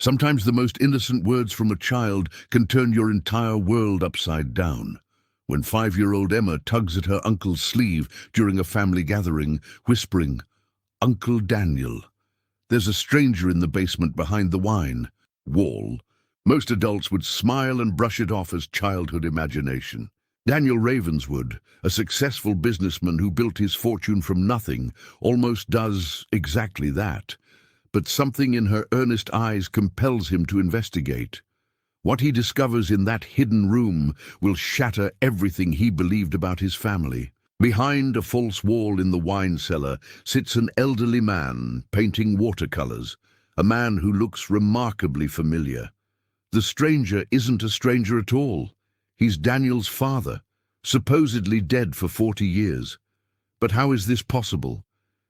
Sometimes the most innocent words from a child can turn your entire world upside down. When 5-year-old Emma tugs at her uncle's sleeve during a family gathering, whispering, "Uncle Daniel." There's a stranger in the basement behind the wine wall. Most adults would smile and brush it off as childhood imagination. Daniel Ravenswood, a successful businessman who built his fortune from nothing, almost does exactly that. But something in her earnest eyes compels him to investigate. What he discovers in that hidden room will shatter everything he believed about his family. Behind a false wall in the wine cellar sits an elderly man painting watercolors, a man who looks remarkably familiar. The stranger isn't a stranger at all. He's Daniel's father, supposedly dead for 40 years. But how is this possible?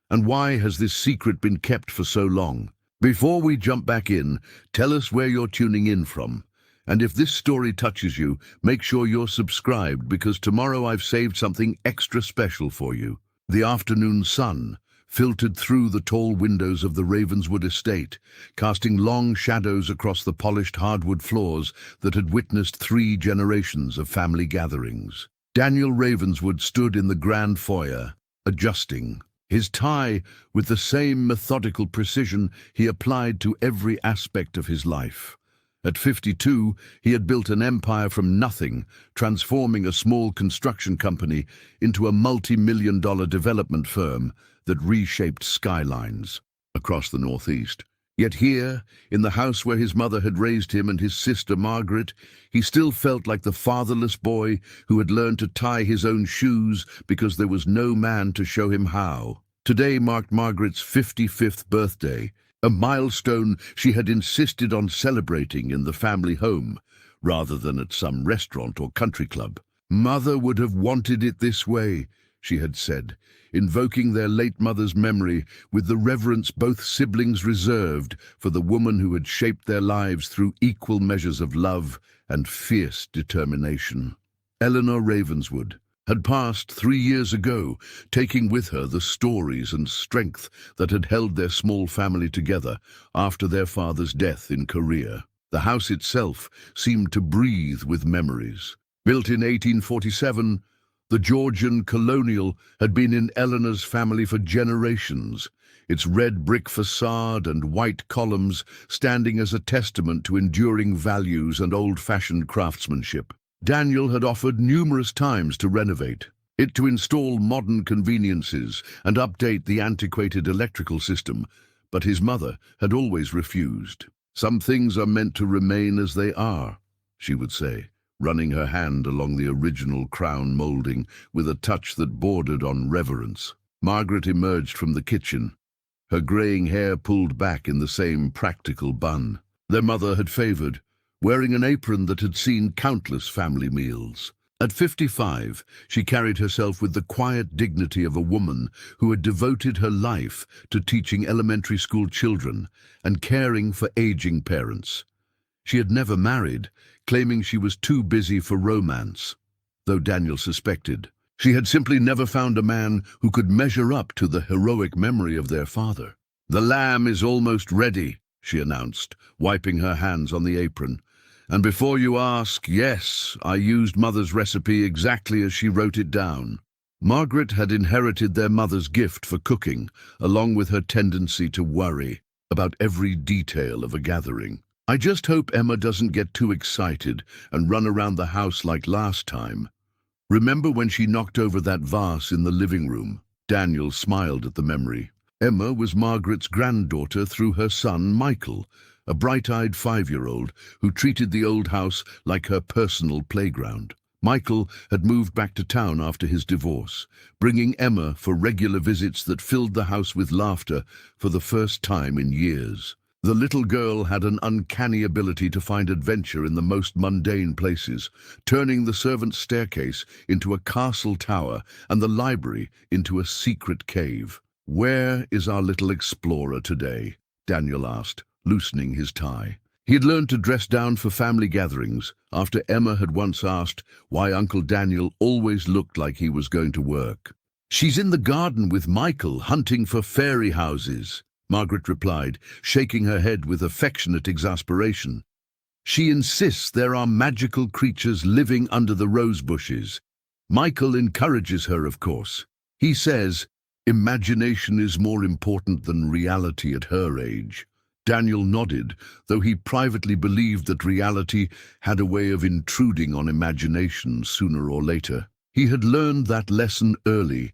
And why has this secret been kept for so long? Before we jump back in, tell us where you're tuning in from. And if this story touches you, make sure you're subscribed, because tomorrow I've saved something extra special for you. The afternoon sun filtered through the tall windows of the Ravenswood estate, casting long shadows across the polished hardwood floors that had witnessed 3 generations of family gatherings. Daniel Ravenswood stood in the grand foyer, adjusting his tie with the same methodical precision he applied to every aspect of his life. At 52, he had built an empire from nothing, transforming a small construction company into a multi-million-dollar development firm that reshaped skylines across the Northeast. Yet here, in the house where his mother had raised him and his sister Margaret, he still felt like the fatherless boy who had learned to tie his own shoes because there was no man to show him how. Today marked Margaret's 55th birthday, a milestone she had insisted on celebrating in the family home, rather than at some restaurant or country club. "Mother would have wanted it this way," she had said, invoking their late mother's memory with the reverence both siblings reserved for the woman who had shaped their lives through equal measures of love and fierce determination. Eleanor Ravenswood had passed 3 years ago, taking with her the stories and strength that had held their small family together after their father's death in Korea. The house itself seemed to breathe with memories. Built in 1847, the Georgian colonial had been in Eleanor's family for generations, its red brick facade and white columns standing as a testament to enduring values and old-fashioned craftsmanship. Daniel had offered numerous times to renovate it, to install modern conveniences and update the antiquated electrical system, but his mother had always refused. "Some things are meant to remain as they are," she would say, running her hand along the original crown molding with a touch that bordered on reverence. Margaret emerged from the kitchen, her graying hair pulled back in the same practical bun their mother had favored, wearing an apron that had seen countless family meals. At 55, she carried herself with the quiet dignity of a woman who had devoted her life to teaching elementary school children and caring for aging parents. She had never married, claiming she was too busy for romance, though Daniel suspected she had simply never found a man who could measure up to the heroic memory of their father. "The lamb is almost ready," she announced, wiping her hands on the apron. "And before you ask, yes, I used Mother's recipe exactly as she wrote it down." Margaret had inherited their mother's gift for cooking, along with her tendency to worry about every detail of a gathering. "I just hope Emma doesn't get too excited and run around the house like last time. Remember when she knocked over that vase in the living room?" Daniel smiled at the memory. Emma was Margaret's granddaughter through her son, Michael, a bright-eyed 5-year-old who treated the old house like her personal playground. Michael had moved back to town after his divorce, bringing Emma for regular visits that filled the house with laughter for the first time in years. The little girl had an uncanny ability to find adventure in the most mundane places, turning the servants' staircase into a castle tower and the library into a secret cave. "Where is our little explorer today?" Daniel asked, loosening his tie. He had learned to dress down for family gatherings after Emma had once asked why Uncle Daniel always looked like he was going to work. "She's in the garden with Michael, hunting for fairy houses," Margaret replied, shaking her head with affectionate exasperation. She insists there are magical creatures living under the rose bushes. Michael encourages her, of course. He says, imagination is more important than reality at her age. Daniel nodded, though he privately believed that reality had a way of intruding on imagination sooner or later. He had learned that lesson early,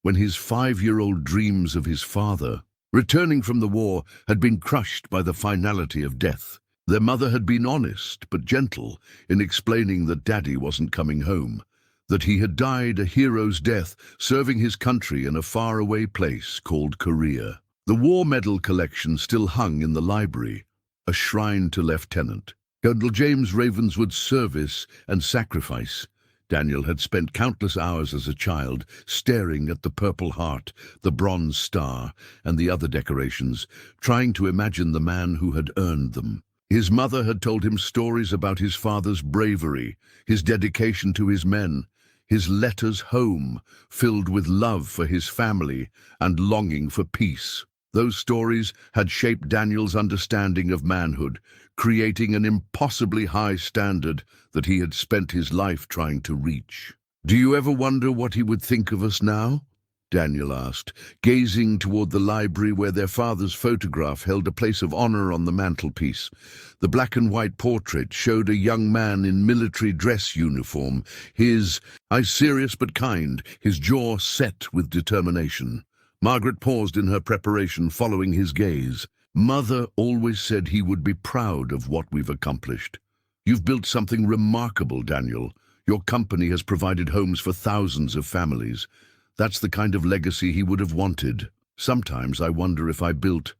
when his 5-year-old dreams of his father, returning from the war, had been crushed by the finality of death. Their mother had been honest but gentle in explaining that Daddy wasn't coming home, that he had died a hero's death serving his country in a faraway place called Korea. The war medal collection still hung in the library, a shrine to Lieutenant Colonel James Ravenswood's service and sacrifice. Daniel had spent countless hours as a child staring at the Purple Heart, the Bronze Star, and the other decorations, trying to imagine the man who had earned them. His mother had told him stories about his father's bravery, his dedication to his men, his letters home, filled with love for his family and longing for peace. Those stories had shaped Daniel's understanding of manhood, creating an impossibly high standard that he had spent his life trying to reach. "Do you ever wonder what he would think of us now?" Daniel asked, gazing toward the library where their father's photograph held a place of honor on the mantelpiece. The black and white portrait showed a young man in military dress uniform, his eyes serious but kind, his jaw set with determination. Margaret paused in her preparation, following his gaze. "Mother always said he would be proud of what we've accomplished. You've built something remarkable, Daniel. Your company has provided homes for thousands of families. That's the kind of legacy he would have wanted. Sometimes I wonder if I built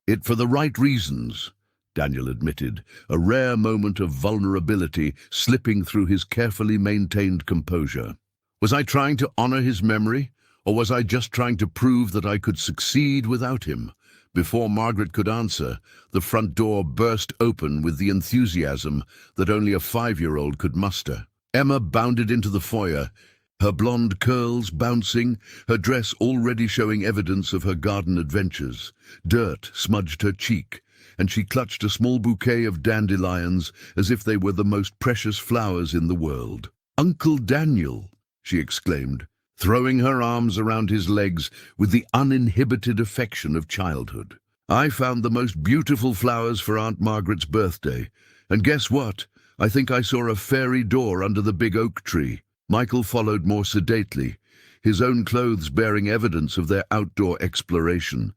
it for the right reasons," Daniel admitted, a rare moment of vulnerability slipping through his carefully maintained composure. "Was I trying to honor his memory, or was I just trying to prove that I could succeed without him?" Before Margaret could answer, the front door burst open with the enthusiasm that only a 5-year-old could muster. Emma bounded into the foyer, her blonde curls bouncing, her dress already showing evidence of her garden adventures. Dirt smudged her cheek, and she clutched a small bouquet of dandelions as if they were the most precious flowers in the world. "Uncle Daniel!" she exclaimed, throwing her arms around his legs with the uninhibited affection of childhood. "I found the most beautiful flowers for Aunt Margaret's birthday, and guess what? I think I saw a fairy door under the big oak tree." Michael followed more sedately, his own clothes bearing evidence of their outdoor exploration.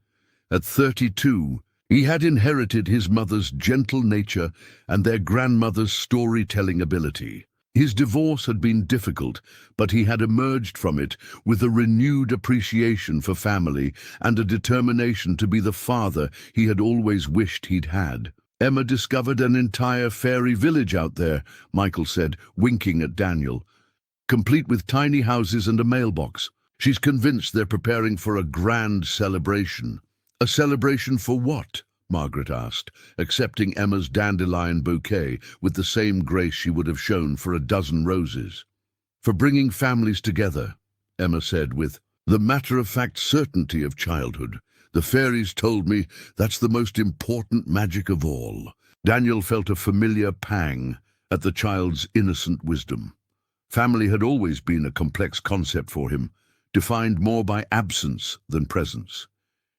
At 32, he had inherited his mother's gentle nature and their grandmother's storytelling ability. His divorce had been difficult, but he had emerged from it with a renewed appreciation for family and a determination to be the father he had always wished he'd had. "Emma discovered an entire fairy village out there," Michael said, winking at Daniel, "complete with tiny houses and a mailbox. She's convinced they're preparing for a grand celebration." "A celebration for what?" Margaret asked, accepting Emma's dandelion bouquet with the same grace she would have shown for a dozen roses. "For bringing families together," Emma said with the matter-of-fact certainty of childhood. "The fairies told me that's the most important magic of all." Daniel felt a familiar pang at the child's innocent wisdom. Family had always been a complex concept for him, defined more by absence than presence.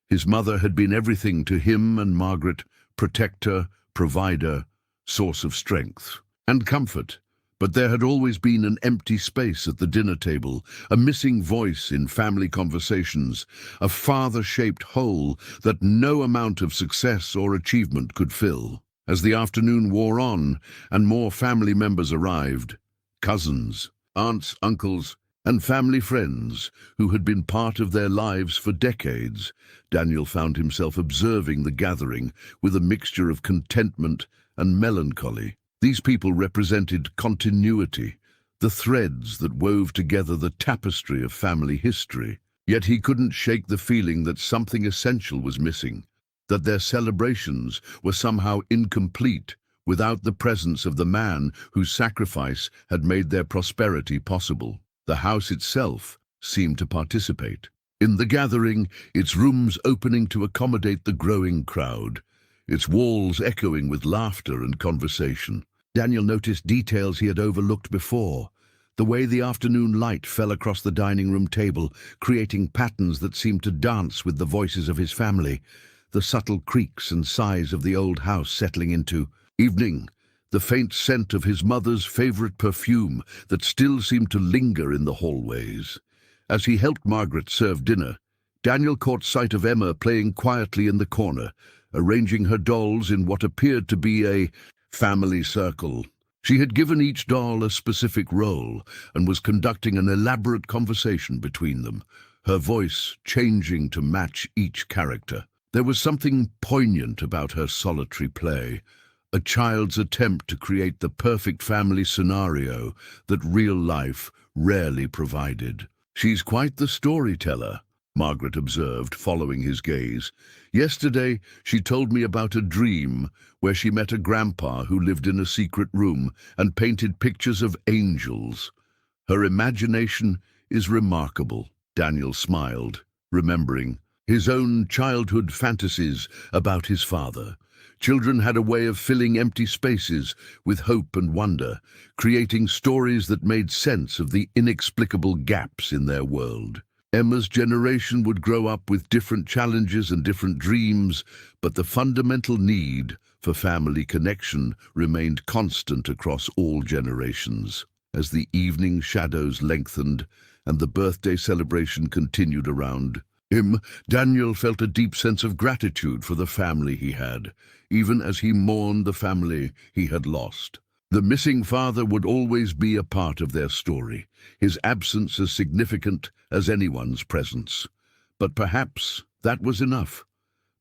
His mother had been everything to him and Margaret: protector, provider, source of strength and comfort. But there had always been an empty space at the dinner table, a missing voice in family conversations, a father-shaped hole that no amount of success or achievement could fill. As the afternoon wore on and more family members arrived, cousins, aunts, uncles, and family friends who had been part of their lives for decades, Daniel found himself observing the gathering with a mixture of contentment and melancholy. These people represented continuity, the threads that wove together the tapestry of family history. Yet he couldn't shake the feeling that something essential was missing, that their celebrations were somehow incomplete without the presence of the man whose sacrifice had made their prosperity possible. The house itself seemed to participate. In the gathering, its rooms opening to accommodate the growing crowd, its walls echoing with laughter and conversation. Daniel noticed details he had overlooked before. The way the afternoon light fell across the dining room table, creating patterns that seemed to dance with the voices of his family. The subtle creaks and sighs of the old house settling into evening. The faint scent of his mother's favorite perfume that still seemed to linger in the hallways. As he helped Margaret serve dinner, Daniel caught sight of Emma playing quietly in the corner, arranging her dolls in what appeared to be a family circle. She had given each doll a specific role and was conducting an elaborate conversation between them, her voice changing to match each character. There was something poignant about her solitary play, a child's attempt to create the perfect family scenario that real life rarely provided. "She's quite the storyteller," Margaret observed, following his gaze. "Yesterday, she told me about a dream where she met a grandpa who lived in a secret room and painted pictures of angels. Her imagination is remarkable." Daniel smiled, remembering his own childhood fantasies about his father. Children had a way of filling empty spaces with hope and wonder, creating stories that made sense of the inexplicable gaps in their world. Emma's generation would grow up with different challenges and different dreams, but the fundamental need for family connection remained constant across all generations. As the evening shadows lengthened and the birthday celebration continued around him, Daniel felt a deep sense of gratitude for the family he had, even as he mourned the family he had lost. The missing father would always be a part of their story, his absence as significant as anyone's presence. But perhaps that was enough.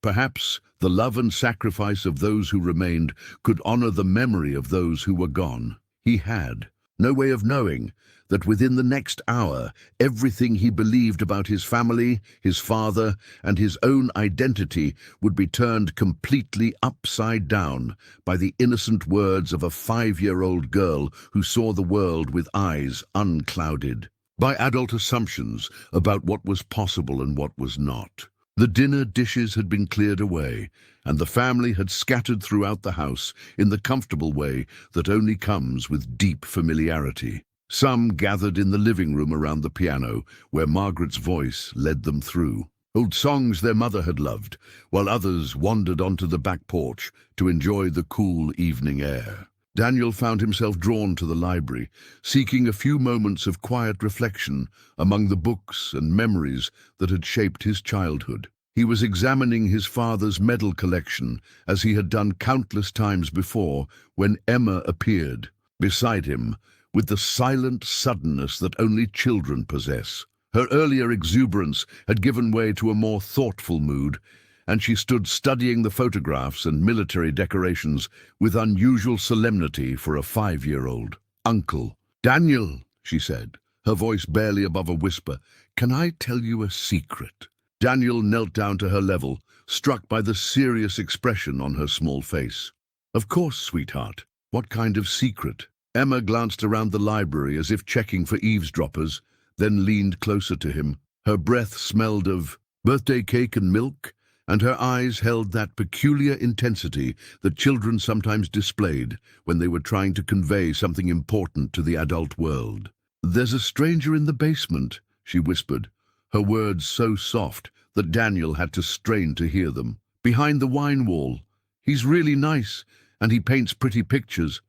Perhaps the love and sacrifice of those who remained could honor the memory of those who were gone. He had no way of knowing that within the next hour, everything he believed about his family, his father, and his own identity would be turned completely upside down by the innocent words of a 5-year-old girl who saw the world with eyes unclouded by adult assumptions about what was possible and what was not. The dinner dishes had been cleared away, and the family had scattered throughout the house in the comfortable way that only comes with deep familiarity. Some gathered in the living room around the piano, where Margaret's voice led them through old songs their mother had loved, while others wandered onto the back porch to enjoy the cool evening air. Daniel found himself drawn to the library, seeking a few moments of quiet reflection among the books and memories that had shaped his childhood. He was examining his father's medal collection, as he had done countless times before, when Emma appeared beside him with the silent suddenness that only children possess. Her earlier exuberance had given way to a more thoughtful mood, and she stood studying the photographs and military decorations with unusual solemnity for a 5-year-old. "Uncle." "Daniel," she said, her voice barely above a whisper, "can I tell you a secret?" Daniel knelt down to her level, struck by the serious expression on her small face. "Of course, sweetheart. What kind of secret?" Emma glanced around the library as if checking for eavesdroppers, then leaned closer to him. Her breath smelled of birthday cake and milk, and her eyes held that peculiar intensity that children sometimes displayed when they were trying to convey something important to the adult world. "There's a stranger in the basement," she whispered, her words so soft that Daniel had to strain to hear them. "Behind the wine wall. He's really nice, and he paints pretty pictures,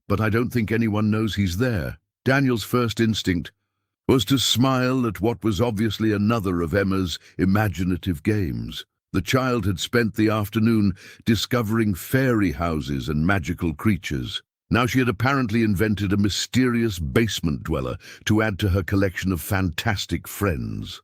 but I don't think anyone knows he's there." Daniel's first instinct was to smile at what was obviously another of Emma's imaginative games. The child had spent the afternoon discovering fairy houses and magical creatures. Now she had apparently invented a mysterious basement dweller to add to her collection of fantastic friends.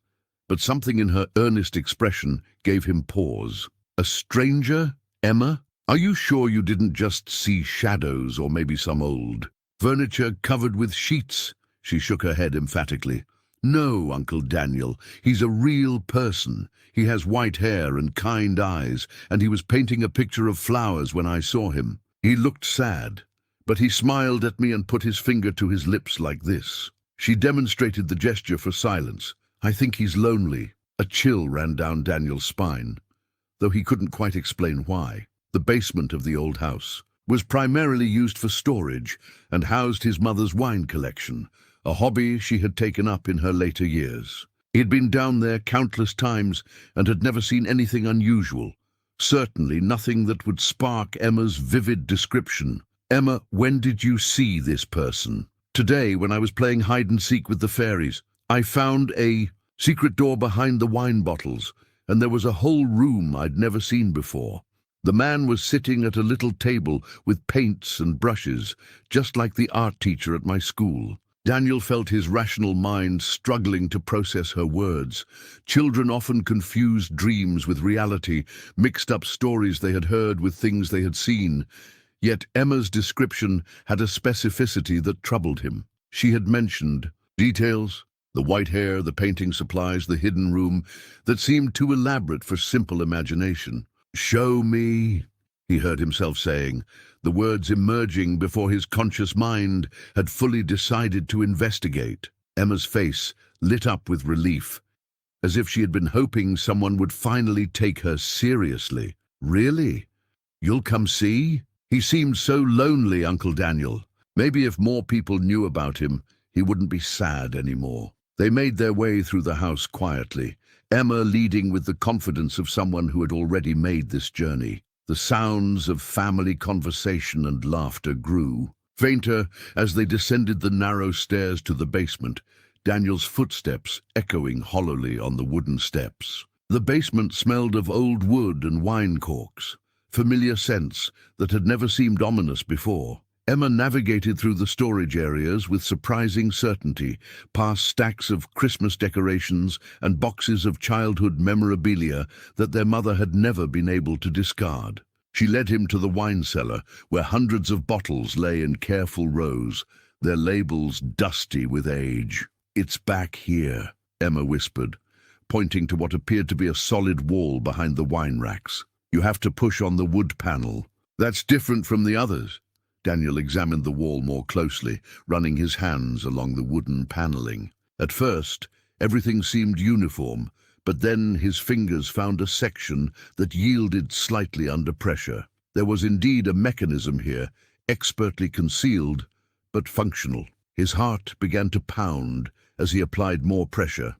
But something in her earnest expression gave him pause. "A stranger, Emma? Are you sure you didn't just see shadows or maybe some old furniture covered with sheets?" She shook her head emphatically. "No, Uncle Daniel, he's a real person. He has white hair and kind eyes, and he was painting a picture of flowers when I saw him. He looked sad, but he smiled at me and put his finger to his lips like this." She demonstrated the gesture for silence. "I think he's lonely." A chill ran down Daniel's spine, though he couldn't quite explain why. The basement of the old house was primarily used for storage and housed his mother's wine collection, a hobby she had taken up in her later years. He had been down there countless times and had never seen anything unusual, certainly nothing that would spark Emma's vivid description. "Emma, when did you see this person?" "Today, when I was playing hide-and-seek with the fairies. I found a secret door behind the wine bottles, and there was a whole room I'd never seen before. The man was sitting at a little table with paints and brushes, just like the art teacher at my school." Daniel felt his rational mind struggling to process her words. Children often confused dreams with reality, mixed up stories they had heard with things they had seen. Yet Emma's description had a specificity that troubled him. She had mentioned details, the white hair, the painting supplies, the hidden room, that seemed too elaborate for simple imagination. "Show me," he heard himself saying, the words emerging before his conscious mind had fully decided to investigate. Emma's face lit up with relief, as if she had been hoping someone would finally take her seriously. "Really? You'll come see?" "He seemed so lonely, Uncle Daniel. Maybe if more people knew about him, he wouldn't be sad anymore." They made their way through the house quietly, Emma leading with the confidence of someone who had already made this journey. The sounds of family conversation and laughter grew fainter as they descended the narrow stairs to the basement, Daniel's footsteps echoing hollowly on the wooden steps. The basement smelled of old wood and wine corks, familiar scents that had never seemed ominous before. Emma navigated through the storage areas with surprising certainty, past stacks of Christmas decorations and boxes of childhood memorabilia that their mother had never been able to discard. She led him to the wine cellar, where hundreds of bottles lay in careful rows, their labels dusty with age. "It's back here," Emma whispered, pointing to what appeared to be a solid wall behind the wine racks. "You have to push on the wood panel." "That's different from the others." Daniel examined the wall more closely, running his hands along the wooden paneling. At first, everything seemed uniform, but then his fingers found a section that yielded slightly under pressure. There was indeed a mechanism here, expertly concealed, but functional. His heart began to pound as he applied more pressure,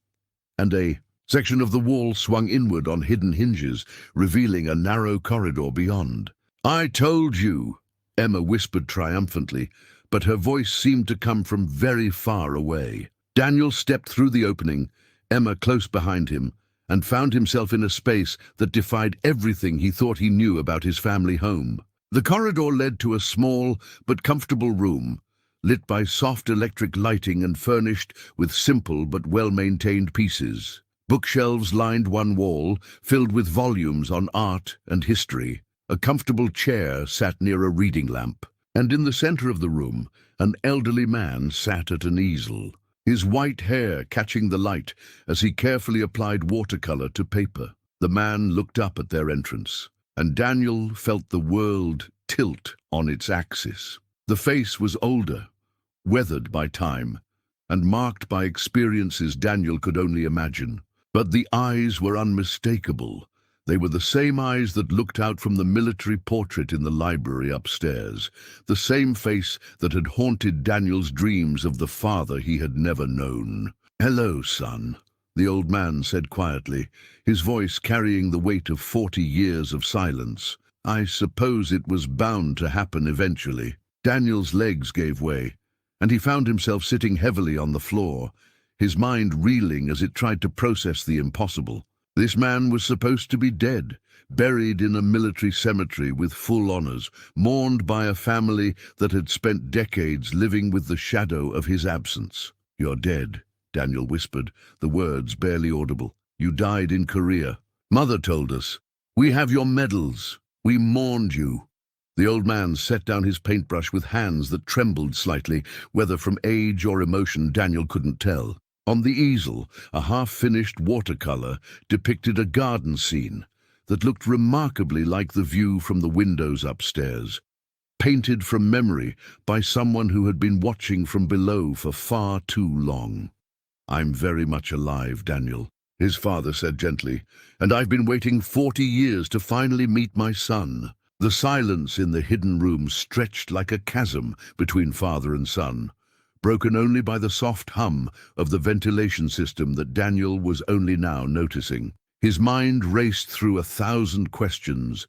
and a section of the wall swung inward on hidden hinges, revealing a narrow corridor beyond. "I told you," Emma whispered triumphantly, but her voice seemed to come from very far away. Daniel stepped through the opening, Emma close behind him, and found himself in a space that defied everything he thought he knew about his family home. The corridor led to a small but comfortable room, lit by soft electric lighting and furnished with simple but well-maintained pieces. Bookshelves lined one wall, filled with volumes on art and history. A comfortable chair sat near a reading lamp, and in the center of the room, an elderly man sat at an easel, his white hair catching the light as he carefully applied watercolor to paper. The man looked up at their entrance, and Daniel felt the world tilt on its axis. The face was older, weathered by time, and marked by experiences Daniel could only imagine. But the eyes were unmistakable. They were the same eyes that looked out from the military portrait in the library upstairs, the same face that had haunted Daniel's dreams of the father he had never known. "Hello, son," the old man said quietly, his voice carrying the weight of 40 years of silence. "I suppose it was bound to happen eventually." Daniel's legs gave way, and he found himself sitting heavily on the floor, his mind reeling as it tried to process the impossible. This man was supposed to be dead, buried in a military cemetery with full honors, mourned by a family that had spent decades living with the shadow of his absence. "You're dead," Daniel whispered, the words barely audible. "You died in Korea. Mother told us. We have your medals. We mourned you." The old man set down his paintbrush with hands that trembled slightly, whether from age or emotion Daniel couldn't tell. On the easel, a half-finished watercolor depicted a garden scene that looked remarkably like the view from the windows upstairs, painted from memory by someone who had been watching from below for far too long. "I'm very much alive, Daniel," his father said gently, "and I've been waiting 40 years to finally meet my son." The silence in the hidden room stretched like a chasm between father and son, broken only by the soft hum of the ventilation system that Daniel was only now noticing. His mind raced through 1,000 questions,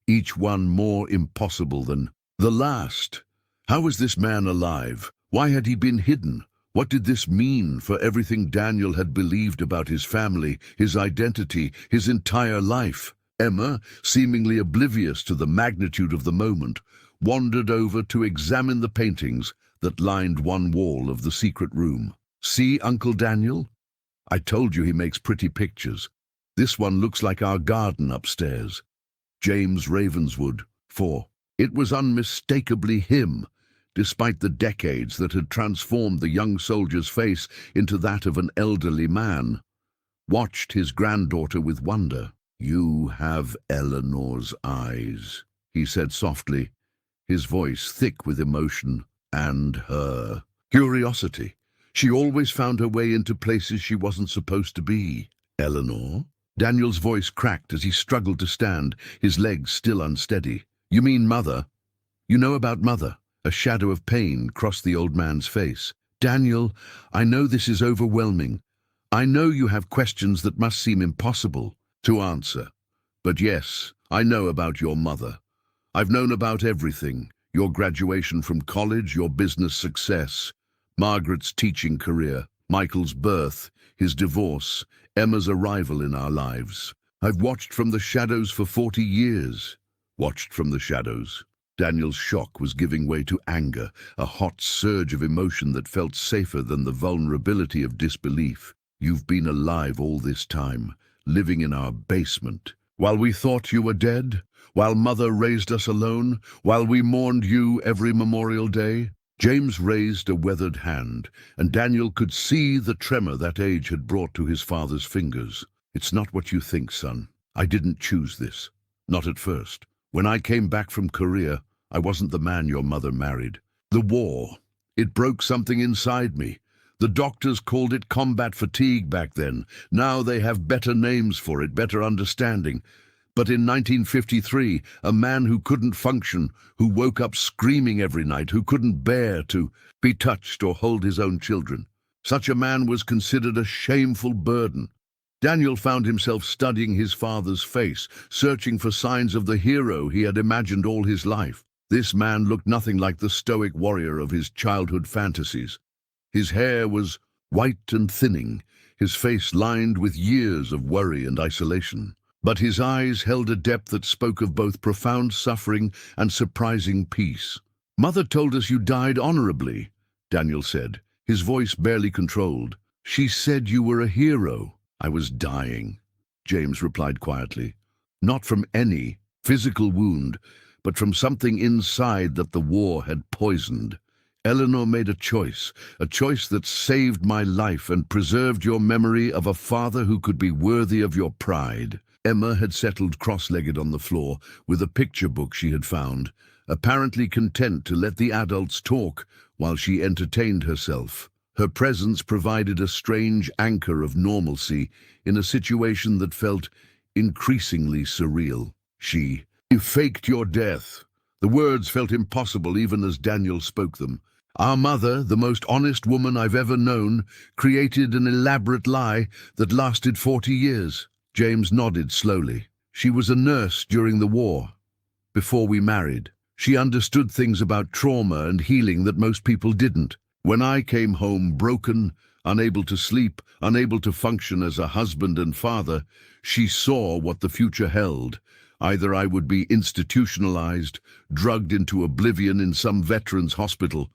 each one more impossible than the last. How was this man alive? Why had he been hidden? What did this mean for everything Daniel had believed about his family, his identity, his entire life? Emma, seemingly oblivious to the magnitude of the moment, wandered over to examine the paintings that lined one wall of the secret room. "See, Uncle Daniel? I told you he makes pretty pictures. This one looks like our garden upstairs." James Ravenswood, 4. It was unmistakably him, despite the decades that had transformed the young soldier's face into that of an elderly man. Watched his granddaughter with wonder. "You have Eleanor's eyes," he said softly, his voice thick with emotion, "and her curiosity. She always found her way into places she wasn't supposed to be." "Eleanor?" Daniel's voice cracked as he struggled to stand, his legs still unsteady. "You mean Mother?" "You know about Mother?" A shadow of pain crossed the old man's face. "Daniel, I know this is overwhelming. I know you have questions that must seem impossible to answer. But yes, I know about your mother. I've known about everything. Your graduation from college, your business success, Margaret's teaching career, Michael's birth, his divorce, Emma's arrival in our lives. I've watched from the shadows for 40 years. Watched from the shadows." Daniel's shock was giving way to anger, a hot surge of emotion that felt safer than the vulnerability of disbelief. "You've been alive all this time, living in our basement, while we thought you were dead, while Mother raised us alone, while we mourned you every Memorial Day." James raised a weathered hand, and Daniel could see the tremor that age had brought to his father's fingers. "It's not what you think, son. I didn't choose this. Not at first. When I came back from Korea, I wasn't the man your mother married. The war, it broke something inside me. The doctors called it combat fatigue back then. Now they have better names for it, better understanding. But in 1953, a man who couldn't function, who woke up screaming every night, who couldn't bear to be touched or hold his own children, such a man was considered a shameful burden." Daniel found himself studying his father's face, searching for signs of the hero he had imagined all his life. This man looked nothing like the stoic warrior of his childhood fantasies. His hair was white and thinning, his face lined with years of worry and isolation. But his eyes held a depth that spoke of both profound suffering and surprising peace. "Mother told us you died honorably," Daniel said, his voice barely controlled. "She said you were a hero." "I was dying," James replied quietly. "Not from any physical wound, but from something inside that the war had poisoned. Eleanor made a choice that saved my life and preserved your memory of a father who could be worthy of your pride." Emma had settled cross-legged on the floor with a picture book she had found, apparently content to let the adults talk while she entertained herself. Her presence provided a strange anchor of normalcy in a situation that felt increasingly surreal. "You faked your death." The words felt impossible even as Daniel spoke them. "Our mother, the most honest woman I've ever known, created an elaborate lie that lasted 40 years. James nodded slowly. "She was a nurse during the war, before we married. She understood things about trauma and healing that most people didn't. When I came home broken, unable to sleep, unable to function as a husband and father, she saw what the future held. Either I would be institutionalized, drugged into oblivion in some veterans' hospital,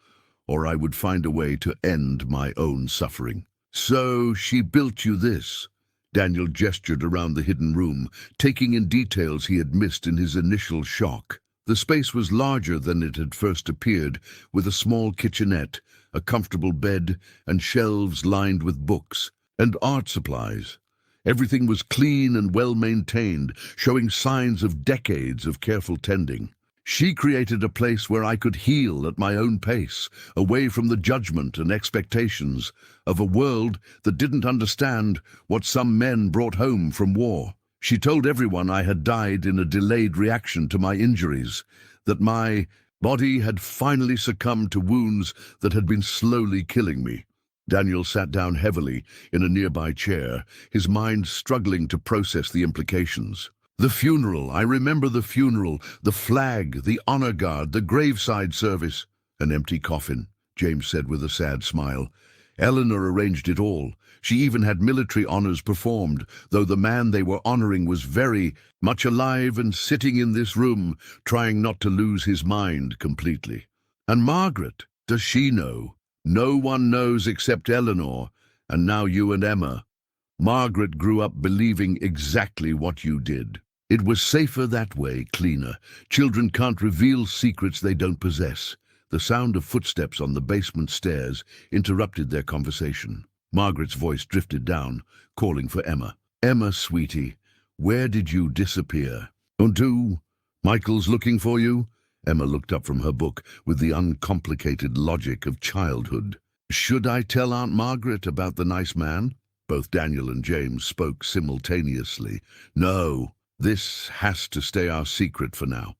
or I would find a way to end my own suffering. So she built you this." Daniel gestured around the hidden room, taking in details he had missed in his initial shock. The space was larger than it had first appeared, with a small kitchenette, a comfortable bed, and shelves lined with books and art supplies. Everything was clean and well-maintained, showing signs of decades of careful tending. She created a place where I could heal at my own pace, away from the judgment and expectations of a world that didn't understand what some men brought home from war. She told everyone I had died in a delayed reaction to my injuries, that my body had finally succumbed to wounds that had been slowly killing me. Daniel sat down heavily in a nearby chair, his mind struggling to process the implications. The funeral, I remember the funeral, the flag, the honor guard, the graveside service. An empty coffin, James said with a sad smile. Eleanor arranged it all. She even had military honors performed, though the man they were honoring was very much alive and sitting in this room, trying not to lose his mind completely. And Margaret, does she know? No one knows except Eleanor, and now you and Emma. Margaret grew up believing exactly what you did. It was safer that way, cleaner. Children can't reveal secrets they don't possess. The sound of footsteps on the basement stairs interrupted their conversation. Margaret's voice drifted down, calling for Emma. Emma, sweetie, where did you disappear? Untu, Michael's looking for you? Emma looked up from her book with the uncomplicated logic of childhood. Should I tell Aunt Margaret about the nice man? Both Daniel and James spoke simultaneously. No, this has to stay our secret for now,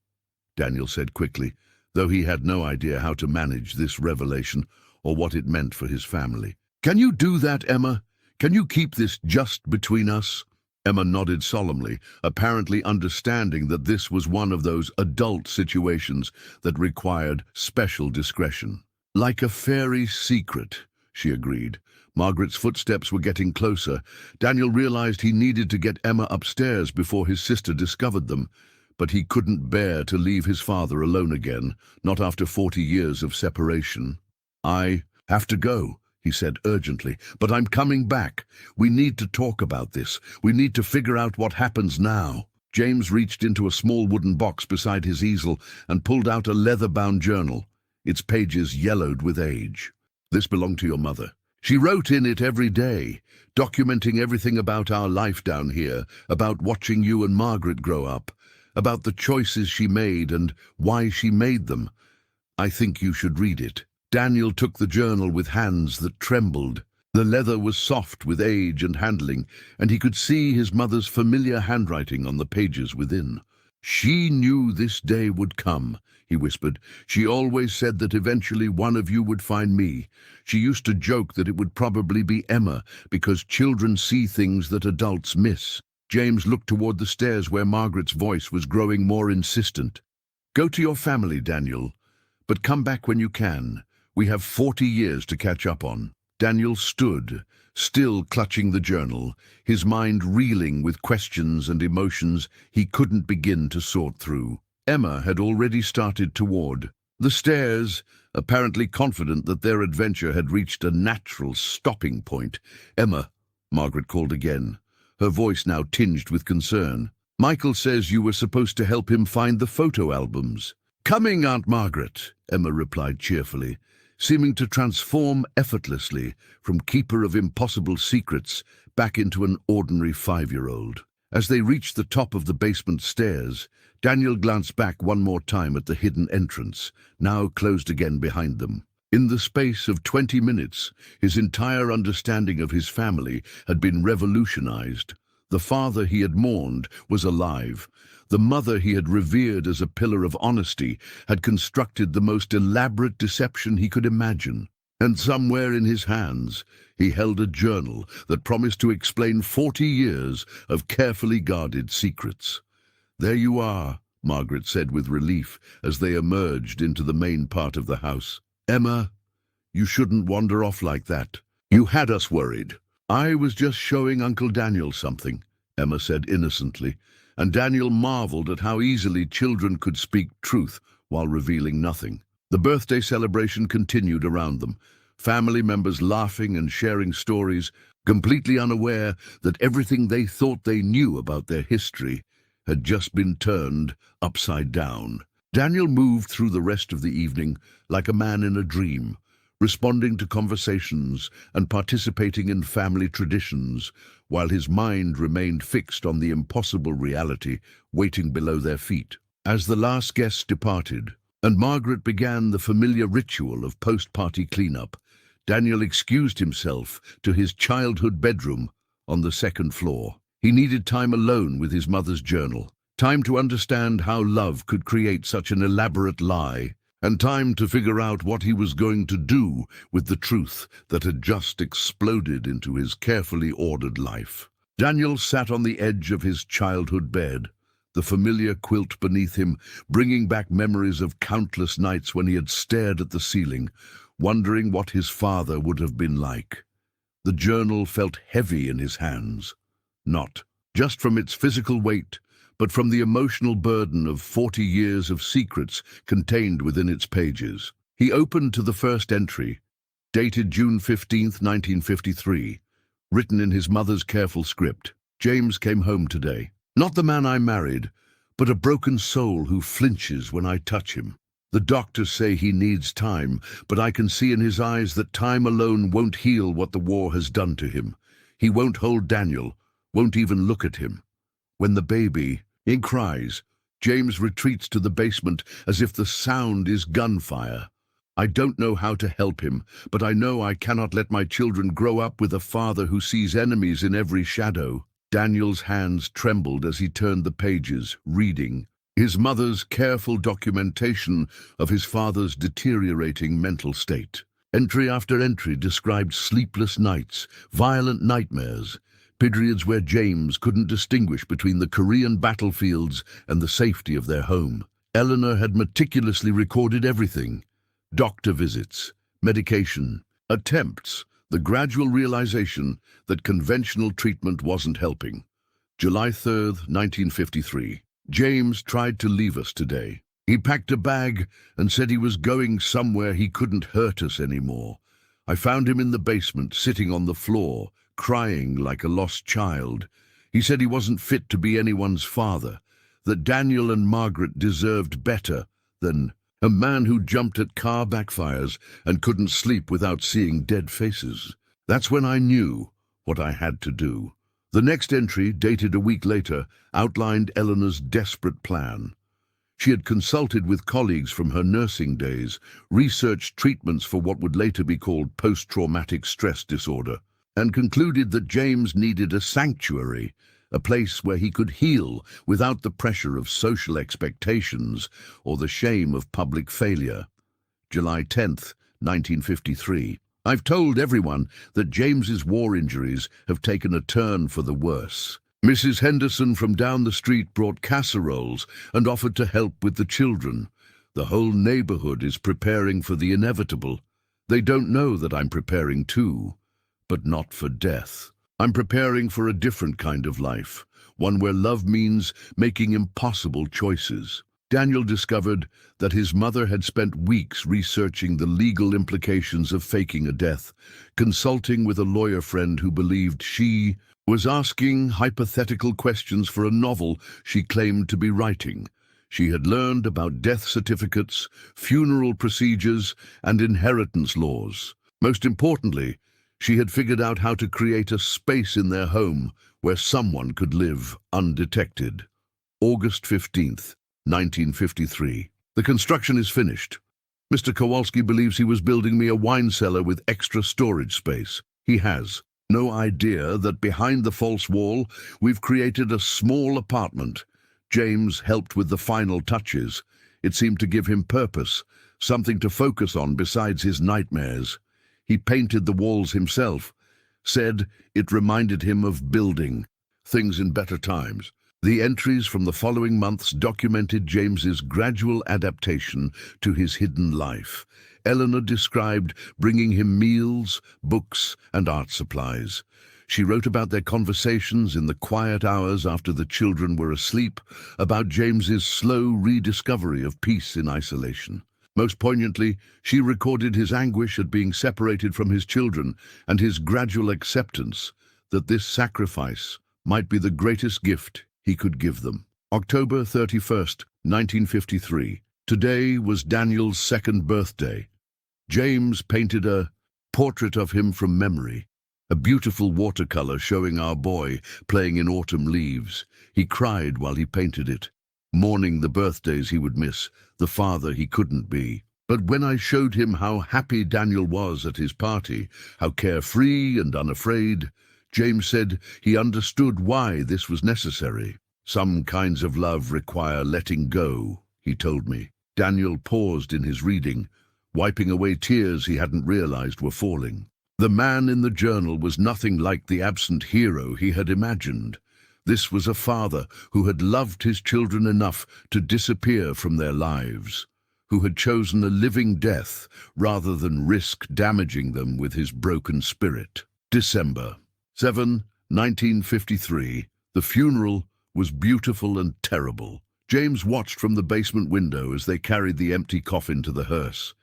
Daniel said quickly, though he had no idea how to manage this revelation or what it meant for his family. Can you do that, Emma? Can you keep this just between us? Emma nodded solemnly, apparently understanding that this was one of those adult situations that required special discretion. Like a fairy secret, she agreed. Margaret's footsteps were getting closer. Daniel realized he needed to get Emma upstairs before his sister discovered them, but he couldn't bear to leave his father alone again, not after 40 years of separation. I have to go, he said urgently, but I'm coming back. We need to talk about this. We need to figure out what happens now. James reached into a small wooden box beside his easel and pulled out a leather-bound journal, its pages yellowed with age. This belonged to your mother. She wrote in it every day, documenting everything about our life down here, about watching you and Margaret grow up, about the choices she made and why she made them. I think you should read it. Daniel took the journal with hands that trembled. The leather was soft with age and handling, and he could see his mother's familiar handwriting on the pages within. She knew this day would come, he whispered. She always said that eventually one of you would find me. She used to joke that it would probably be Emma, because children see things that adults miss. James looked toward the stairs where Margaret's voice was growing more insistent. Go to your family, Daniel, but come back when you can. We have 40 years to catch up on. Daniel stood, still clutching the journal, his mind reeling with questions and emotions he couldn't begin to sort through. Emma had already started toward the stairs, apparently confident that their adventure had reached a natural stopping point. Emma, Margaret called again, her voice now tinged with concern. Michael says you were supposed to help him find the photo albums. Coming, Aunt Margaret, Emma replied cheerfully, seeming to transform effortlessly from keeper of impossible secrets back into an ordinary 5-year-old. As they reached the top of the basement stairs, Daniel glanced back one more time at the hidden entrance, now closed again behind them. In the space of 20 minutes, his entire understanding of his family had been revolutionized. The father he had mourned was alive. The mother he had revered as a pillar of honesty had constructed the most elaborate deception he could imagine. And somewhere in his hands, he held a journal that promised to explain 40 years of carefully guarded secrets. There you are, Margaret said with relief as they emerged into the main part of the house. Emma, you shouldn't wander off like that. You had us worried. I was just showing Uncle Daniel something, Emma said innocently, and Daniel marveled at how easily children could speak truth while revealing nothing. The birthday celebration continued around them, family members laughing and sharing stories, completely unaware that everything they thought they knew about their history had just been turned upside down. Daniel moved through the rest of the evening like a man in a dream, responding to conversations and participating in family traditions, while his mind remained fixed on the impossible reality waiting below their feet. As the last guest departed, and Margaret began the familiar ritual of post-party cleanup, Daniel excused himself to his childhood bedroom on the second floor. He needed time alone with his mother's journal, time to understand how love could create such an elaborate lie, and time to figure out what he was going to do with the truth that had just exploded into his carefully ordered life. Daniel sat on the edge of his childhood bed, the familiar quilt beneath him, bringing back memories of countless nights when he had stared at the ceiling, wondering what his father would have been like. The journal felt heavy in his hands, not just from its physical weight, but from the emotional burden of 40 years of secrets contained within its pages. He opened to the first entry, dated June 15th, 1953, written in his mother's careful script. James came home today. Not the man I married, but a broken soul who flinches when I touch him. The doctors say he needs time, but I can see in his eyes that time alone won't heal what the war has done to him. He won't hold Daniel, won't even look at him. When the baby cries, James retreats to the basement as if the sound is gunfire. I don't know how to help him, but I know I cannot let my children grow up with a father who sees enemies in every shadow. Daniel's hands trembled as he turned the pages, reading his mother's careful documentation of his father's deteriorating mental state. Entry after entry described sleepless nights, violent nightmares, periods where James couldn't distinguish between the Korean battlefields and the safety of their home. Eleanor had meticulously recorded everything: doctor visits, medication, attempts, the gradual realization that conventional treatment wasn't helping. July 3rd, 1953. James tried to leave us today. He packed a bag and said he was going somewhere he couldn't hurt us anymore. I found him in the basement, sitting on the floor, crying like a lost child. He said he wasn't fit to be anyone's father, that Daniel and Margaret deserved better than a man who jumped at car backfires and couldn't sleep without seeing dead faces. That's when I knew what I had to do. The next entry, dated a week later, outlined Eleanor's desperate plan. She had consulted with colleagues from her nursing days, researched treatments for what would later be called post-traumatic stress disorder, and concluded that James needed a sanctuary, a place where he could heal without the pressure of social expectations or the shame of public failure. July 10th, 1953. I've told everyone that James's war injuries have taken a turn for the worse. Mrs. Henderson from down the street brought casseroles and offered to help with the children. The whole neighborhood is preparing for the inevitable. They don't know that I'm preparing too, but not for death. I'm preparing for a different kind of life, one where love means making impossible choices. Daniel discovered that his mother had spent weeks researching the legal implications of faking a death, consulting with a lawyer friend who believed she was asking hypothetical questions for a novel she claimed to be writing. She had learned about death certificates, funeral procedures, and inheritance laws. Most importantly, she had figured out how to create a space in their home where someone could live undetected. August 15th, 1953. The construction is finished. Mr. Kowalski believes he was building me a wine cellar with extra storage space. He has no idea that behind the false wall, we've created a small apartment. James helped with the final touches. It seemed to give him purpose, something to focus on besides his nightmares. He painted the walls himself, said it reminded him of building things in better times. The entries from the following months documented James's gradual adaptation to his hidden life. Eleanor described bringing him meals, books, and art supplies. She wrote about their conversations in the quiet hours after the children were asleep, about James's slow rediscovery of peace in isolation. Most poignantly, she recorded his anguish at being separated from his children and his gradual acceptance that this sacrifice might be the greatest gift he could give them. October 31st, 1953. Today was Daniel's second birthday. James painted a portrait of him from memory, a beautiful watercolor showing our boy playing in autumn leaves. He cried while he painted it. mourning the birthdays he would miss, the father he couldn't be. But when I showed him how happy Daniel was at his party, how carefree and unafraid, James said he understood why this was necessary. Some kinds of love require letting go, he told me. Daniel paused in his reading, wiping away tears he hadn't realized were falling. The man in the journal was nothing like the absent hero he had imagined. This was a father who had loved his children enough to disappear from their lives, who had chosen a living death rather than risk damaging them with his broken spirit. December 7, 1953. The funeral was beautiful and terrible. James watched from the basement window as they carried the empty coffin to the hearse.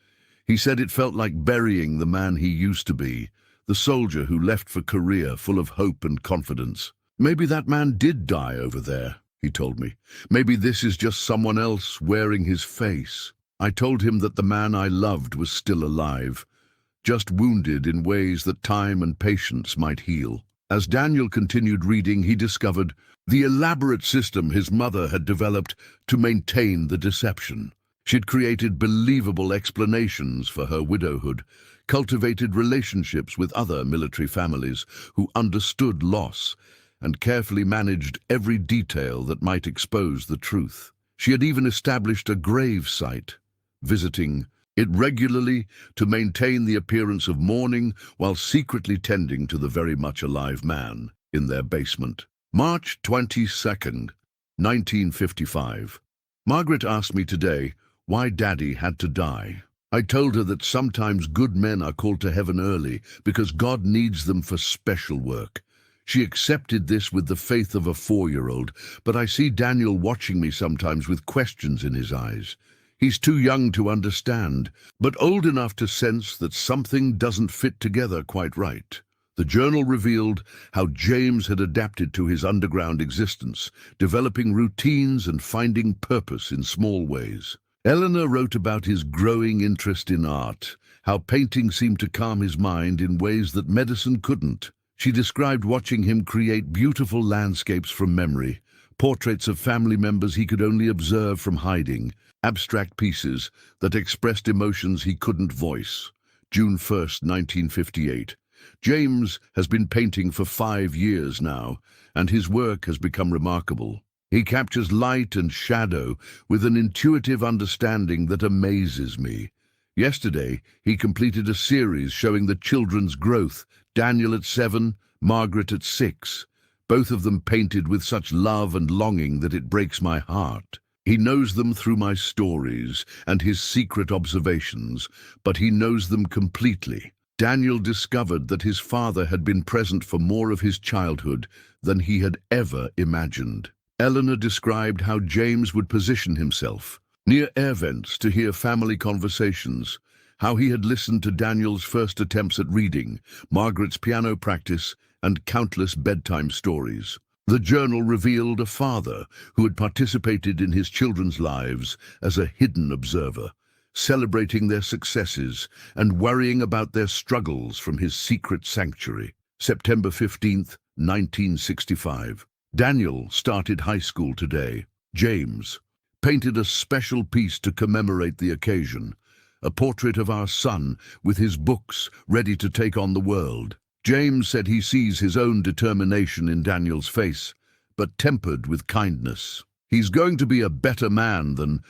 He said it felt like burying the man he used to be, the soldier who left for Korea full of hope and confidence. Maybe that man did die over there, he told me. Maybe this is just someone else wearing his face. I told him that the man I loved was still alive, just wounded in ways that time and patience might heal. As Daniel continued reading, he discovered the elaborate system his mother had developed to maintain the deception. She'd created believable explanations for her widowhood, cultivated relationships with other military families who understood loss, and carefully managed every detail that might expose the truth. She had even established a grave site, visiting it regularly to maintain the appearance of mourning while secretly tending to the very much alive man in their basement. March 22nd, 1955. Margaret asked me today why Daddy had to die. I told her that sometimes good men are called to heaven early because God needs them for special work. She accepted this with the faith of a 4-year-old, but I see Daniel watching me sometimes with questions in his eyes. He's too young to understand, but old enough to sense that something doesn't fit together quite right. The journal revealed how James had adapted to his underground existence, developing routines and finding purpose in small ways. Eleanor wrote about his growing interest in art, how painting seemed to calm his mind in ways that medicine couldn't. She described watching him create beautiful landscapes from memory, portraits of family members he could only observe from hiding, abstract pieces that expressed emotions he couldn't voice. June 1st, 1958. James has been painting for 5 years now, and his work has become remarkable. He captures light and shadow with an intuitive understanding that amazes me. Yesterday, he completed a series showing the children's growth, Daniel at 7, Margaret at 6. Both of them painted with such love and longing that it breaks my heart. He knows them through my stories and his secret observations, but he knows them completely. Daniel discovered that his father had been present for more of his childhood than he had ever imagined. Eleanor described how James would position himself near air vents to hear family conversations, how he had listened to Daniel's first attempts at reading, Margaret's piano practice, and countless bedtime stories. The journal revealed a father who had participated in his children's lives as a hidden observer, celebrating their successes and worrying about their struggles from his secret sanctuary. September 15th, 1965. Daniel started high school today. James painted a special piece to commemorate the occasion, a portrait of our son with his books ready to take on the world. James said he sees his own determination in Daniel's face, but tempered with kindness. He's going to be a better man than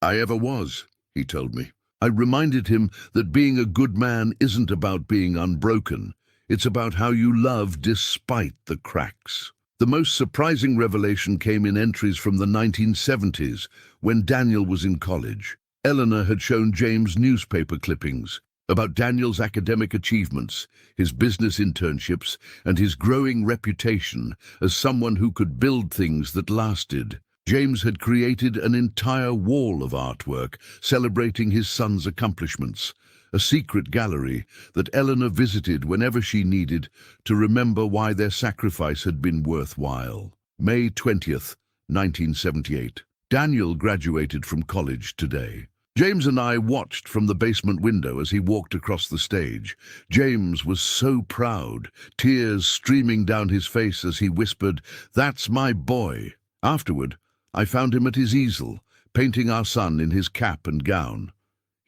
I ever was, he told me. I reminded him that being a good man isn't about being unbroken. It's about how you love despite the cracks. The most surprising revelation came in entries from the 1970s, when Daniel was in college. Eleanor had shown James newspaper clippings about Daniel's academic achievements, his business internships, and his growing reputation as someone who could build things that lasted. James had created an entire wall of artwork celebrating his son's accomplishments, a secret gallery that Eleanor visited whenever she needed to remember why their sacrifice had been worthwhile. May 20th, 1978. Daniel graduated from college today. James and I watched from the basement window as he walked across the stage. James was so proud, tears streaming down his face as he whispered, "That's my boy." Afterward, I found him at his easel, painting our son in his cap and gown.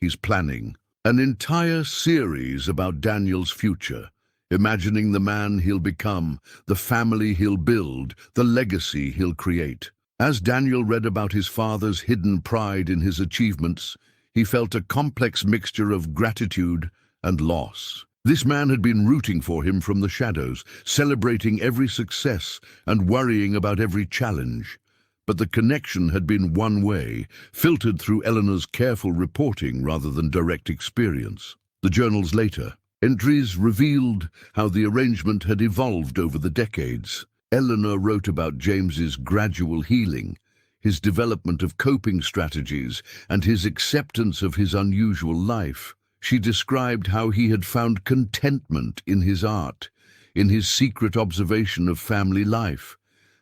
He's planning an entire series about Daniel's future, imagining the man he'll become, the family he'll build, the legacy he'll create. As Daniel read about his father's hidden pride in his achievements, he felt a complex mixture of gratitude and loss. This man had been rooting for him from the shadows, celebrating every success and worrying about every challenge. But the connection had been one way, filtered through Eleanor's careful reporting rather than direct experience. The journals later, entries revealed how the arrangement had evolved over the decades. Eleanor wrote about James's gradual healing, his development of coping strategies, and his acceptance of his unusual life. She described how he had found contentment in his art, in his secret observation of family life,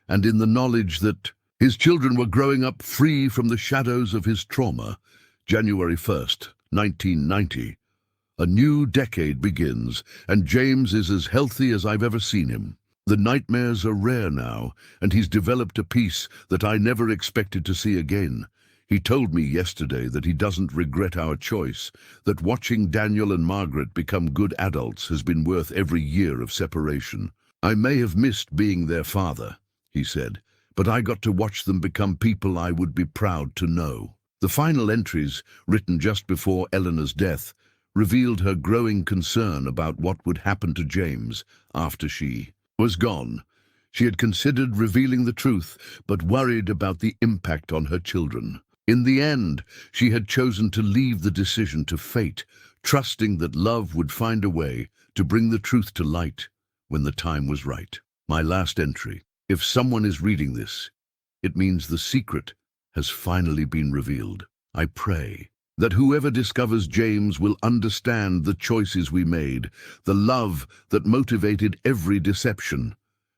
and in the knowledge that his children were growing up free from the shadows of his trauma. January 1st, 1990. A new decade begins, and James is as healthy as I've ever seen him. The nightmares are rare now, and he's developed a peace that I never expected to see again. He told me yesterday that he doesn't regret our choice, that watching Daniel and Margaret become good adults has been worth every year of separation. I may have missed being their father, he said, but I got to watch them become people I would be proud to know. The final entries, written just before Eleanor's death, revealed her growing concern about what would happen to James after she was gone. She had considered revealing the truth, but worried about the impact on her children. In the end, she had chosen to leave the decision to fate, trusting that love would find a way to bring the truth to light when the time was right. My last entry. If someone is reading this, it means the secret has finally been revealed. I pray that whoever discovers James will understand the choices we made, the love that motivated every deception.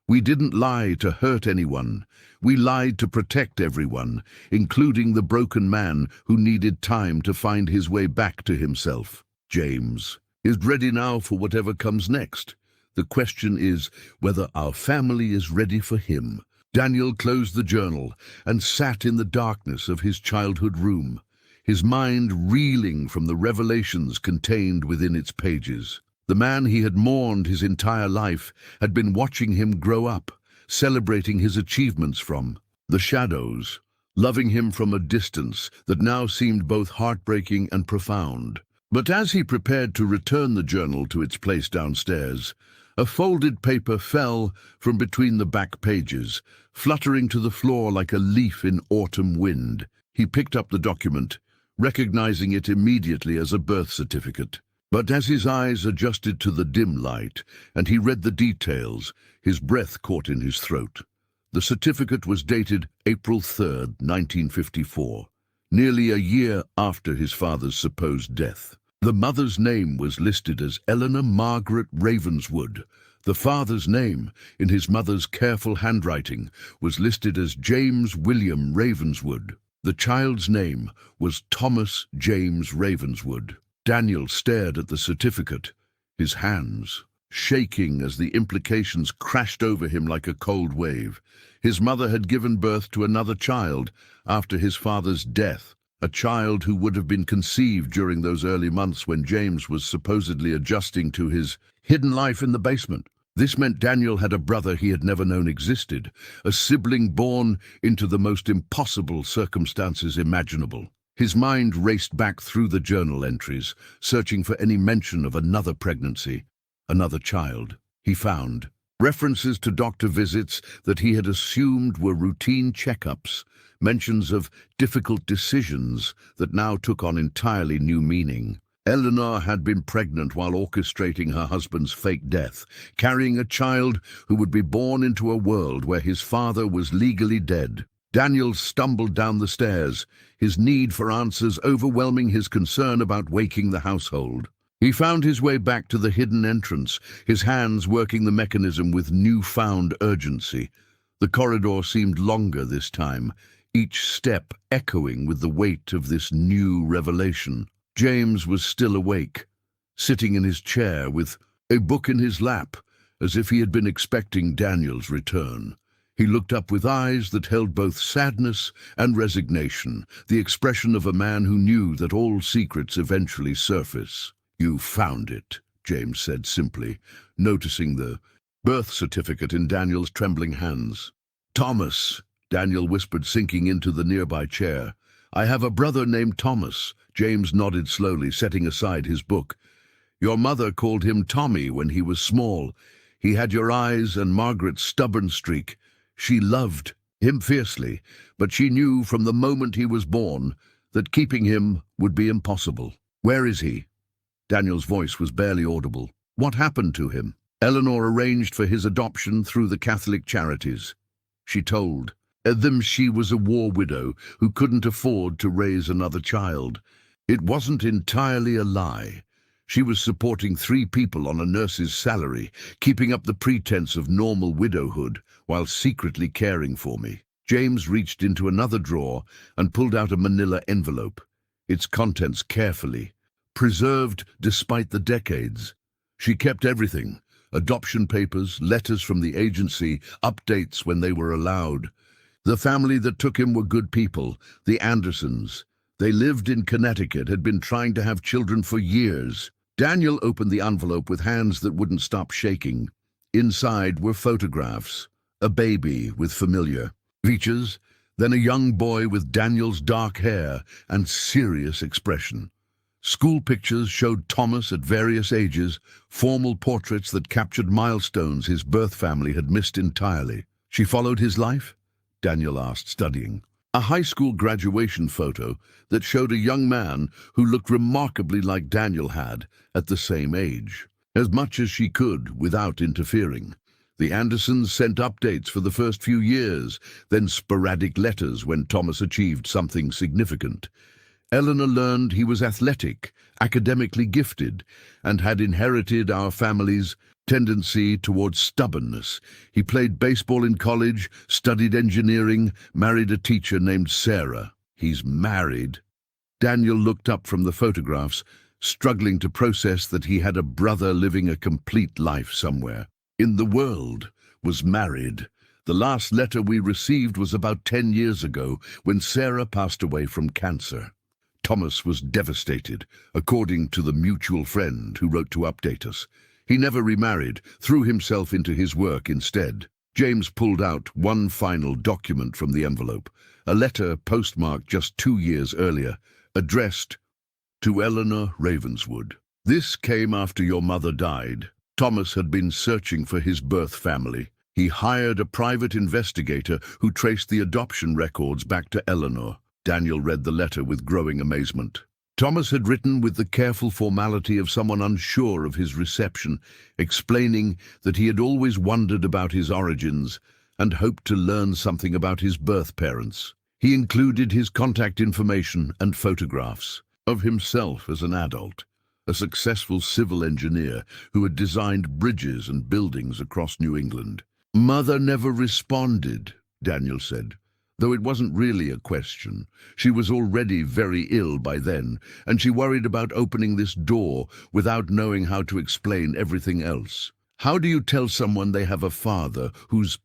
We didn't lie to hurt anyone. We lied to protect everyone, including the broken man who needed time to find his way back to himself. James is ready now for whatever comes next. The question is whether our family is ready for him. Daniel closed the journal and sat in the darkness of his childhood room, his mind reeling from the revelations contained within its pages. The man he had mourned his entire life had been watching him grow up, celebrating his achievements from the shadows, loving him from a distance that now seemed both heartbreaking and profound. But as he prepared to return the journal to its place downstairs, a folded paper fell from between the back pages, fluttering to the floor like a leaf in autumn wind. He picked up the document, recognizing it immediately as a birth certificate. But as his eyes adjusted to the dim light and he read the details, his breath caught in his throat. The certificate was dated April 3rd, 1954, nearly a year after his father's supposed death. The mother's name was listed as Eleanor Margaret Ravenswood. The father's name, in his mother's careful handwriting, was listed as James William Ravenswood. The child's name was Thomas James Ravenswood. Daniel stared at the certificate, his hands shaking as the implications crashed over him like a cold wave. His mother had given birth to another child after his father's death, a child who would have been conceived during those early months when James was supposedly adjusting to his hidden life in the basement. This meant Daniel had a brother he had never known existed, a sibling born into the most impossible circumstances imaginable. His mind raced back through the journal entries, searching for any mention of another pregnancy, another child. He found references to doctor visits that he had assumed were routine checkups, mentions of difficult decisions that now took on entirely new meaning. Eleanor had been pregnant while orchestrating her husband's fake death, carrying a child who would be born into a world where his father was legally dead. Daniel stumbled down the stairs, his need for answers overwhelming his concern about waking the household. He found his way back to the hidden entrance, his hands working the mechanism with newfound urgency. The corridor seemed longer this time, each step echoing with the weight of this new revelation. James was still awake, sitting in his chair with a book in his lap, as if he had been expecting Daniel's return. He looked up with eyes that held both sadness and resignation, the expression of a man who knew that all secrets eventually surface. "You found it," James said simply, noticing the birth certificate in Daniel's trembling hands. "Thomas," Daniel whispered, sinking into the nearby chair. "I have a brother named Thomas." James nodded slowly, setting aside his book. "Your mother called him Tommy when he was small. He had your eyes and Margaret's stubborn streak. She loved him fiercely, but she knew from the moment he was born that keeping him would be impossible." "Where is he?" Daniel's voice was barely audible. "What happened to him?" "Eleanor arranged for his adoption through the Catholic charities. She told them she was a war widow who couldn't afford to raise another child. It wasn't entirely a lie. She was supporting 3 people on a nurse's salary, keeping up the pretense of normal widowhood while secretly caring for me." James reached into another drawer and pulled out a manila envelope, its contents carefully preserved despite the decades. She kept everything: adoption papers, letters from the agency, updates when they were allowed. The family that took him were good people, the Andersons. They lived in Connecticut, had been trying to have children for years. Daniel opened the envelope with hands that wouldn't stop shaking. Inside were photographs, a baby with familiar features, then a young boy with Daniel's dark hair and serious expression. School pictures showed Thomas at various ages, formal portraits that captured milestones his birth family had missed entirely. "She followed his life?" Daniel asked, studying. "A high school graduation photo that showed a young man who looked remarkably like Daniel had at the same age. As much as she could without interfering. The Andersons sent updates for the first few years, then sporadic letters when Thomas achieved something significant. Eleanor learned he was athletic, academically gifted, and had inherited our family's tendency towards stubbornness. He played baseball in college, studied engineering, married a teacher named Sarah. He's married." Daniel looked up from the photographs, struggling to process that he had a brother living a complete life somewhere in the world, was married. "The last letter we received was about 10 years ago, when Sarah passed away from cancer." Thomas was devastated, according to the mutual friend who wrote to update us. He never remarried, threw himself into his work instead. James pulled out one final document from the envelope, a letter postmarked just 2 years earlier, addressed to Eleanor Ravenswood. "This came after your mother died. Thomas had been searching for his birth family. He hired a private investigator who traced the adoption records back to Eleanor." Daniel read the letter with growing amazement. Thomas had written with the careful formality of someone unsure of his reception, explaining that he had always wondered about his origins and hoped to learn something about his birth parents. He included his contact information and photographs of himself as an adult, a successful civil engineer who had designed bridges and buildings across New England. "Mother never responded," Daniel said. Though it wasn't really a question. She was already very ill by then, and she worried about opening this door without knowing how to explain everything else. "How do you tell someone they have a father who's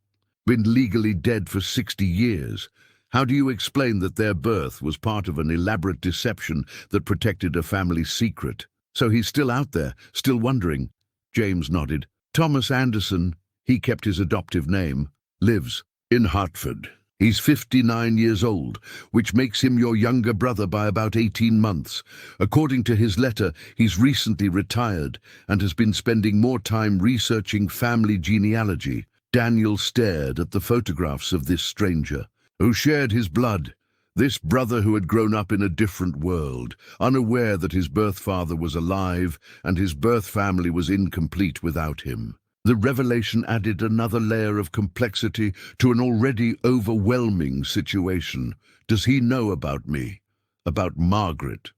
been legally dead for 60 years? How do you explain that their birth was part of an elaborate deception that protected a family secret?" "So he's still out there, still wondering?" James nodded. "Thomas Anderson, he kept his adoptive name, lives in Hartford. He's 59 years old, which makes him your younger brother by about 18 months. According to his letter, he's recently retired and has been spending more time researching family genealogy." Daniel stared at the photographs of this stranger, who shared his blood, this brother who had grown up in a different world, unaware that his birth father was alive and his birth family was incomplete without him. The revelation added another layer of complexity to an already overwhelming situation. Does he know about me? About Margaret?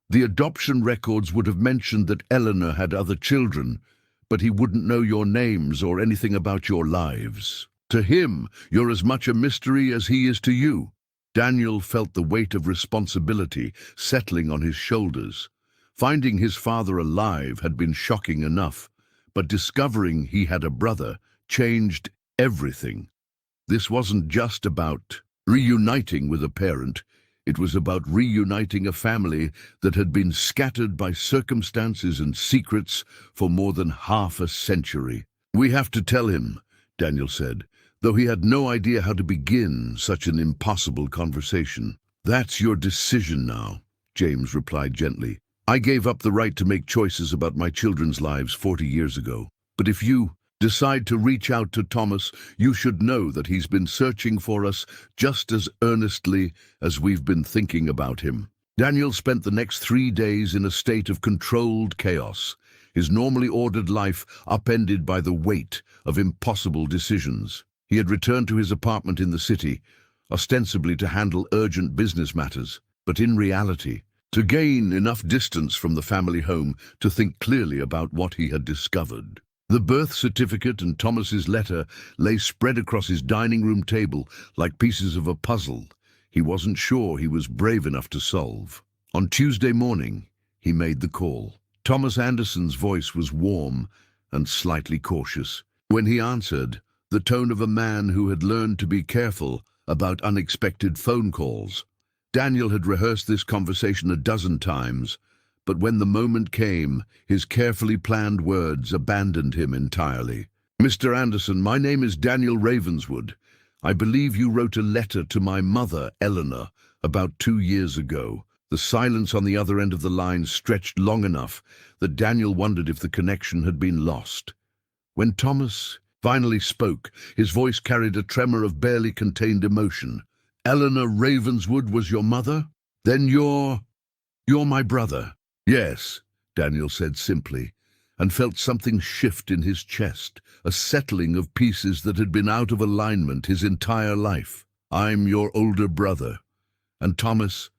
The adoption records would have mentioned that Eleanor had other children, but he wouldn't know your names or anything about your lives. To him, you're as much a mystery as he is to you. Daniel felt the weight of responsibility settling on his shoulders. Finding his father alive had been shocking enough, but discovering he had a brother changed everything. This wasn't just about reuniting with a parent. It was about reuniting a family that had been scattered by circumstances and secrets for more than half a century. "We have to tell him," Daniel said, though he had no idea how to begin such an impossible conversation. "That's your decision now," James replied gently. "I gave up the right to make choices about my children's lives 40 years ago. But if you decide to reach out to Thomas, you should know that he's been searching for us just as earnestly as we've been thinking about him." Daniel spent the next 3 days in a state of controlled chaos, his normally ordered life upended by the weight of impossible decisions. He had returned to his apartment in the city, ostensibly to handle urgent business matters, but in reality, to gain enough distance from the family home to think clearly about what he had discovered. The birth certificate and Thomas's letter lay spread across his dining room table like pieces of a puzzle he wasn't sure he was brave enough to solve. On Tuesday morning, he made the call. Thomas Anderson's voice was warm and slightly cautious. When he answered, the tone of a man who had learned to be careful about unexpected phone calls. Daniel had rehearsed this conversation a dozen times, but when the moment came, his carefully planned words abandoned him entirely. "Mr. Anderson, my name is Daniel Ravenswood. I believe you wrote a letter to my mother, Eleanor, about 2 years ago." The silence on the other end of the line stretched long enough that Daniel wondered if the connection had been lost. When Thomas finally spoke, his voice carried a tremor of barely contained emotion. "Eleanor Ravenswood was your mother? Then you're my brother." "Yes," Daniel said simply, and felt something shift in his chest, a settling of pieces that had been out of alignment his entire life. "I'm your older brother. And Thomas,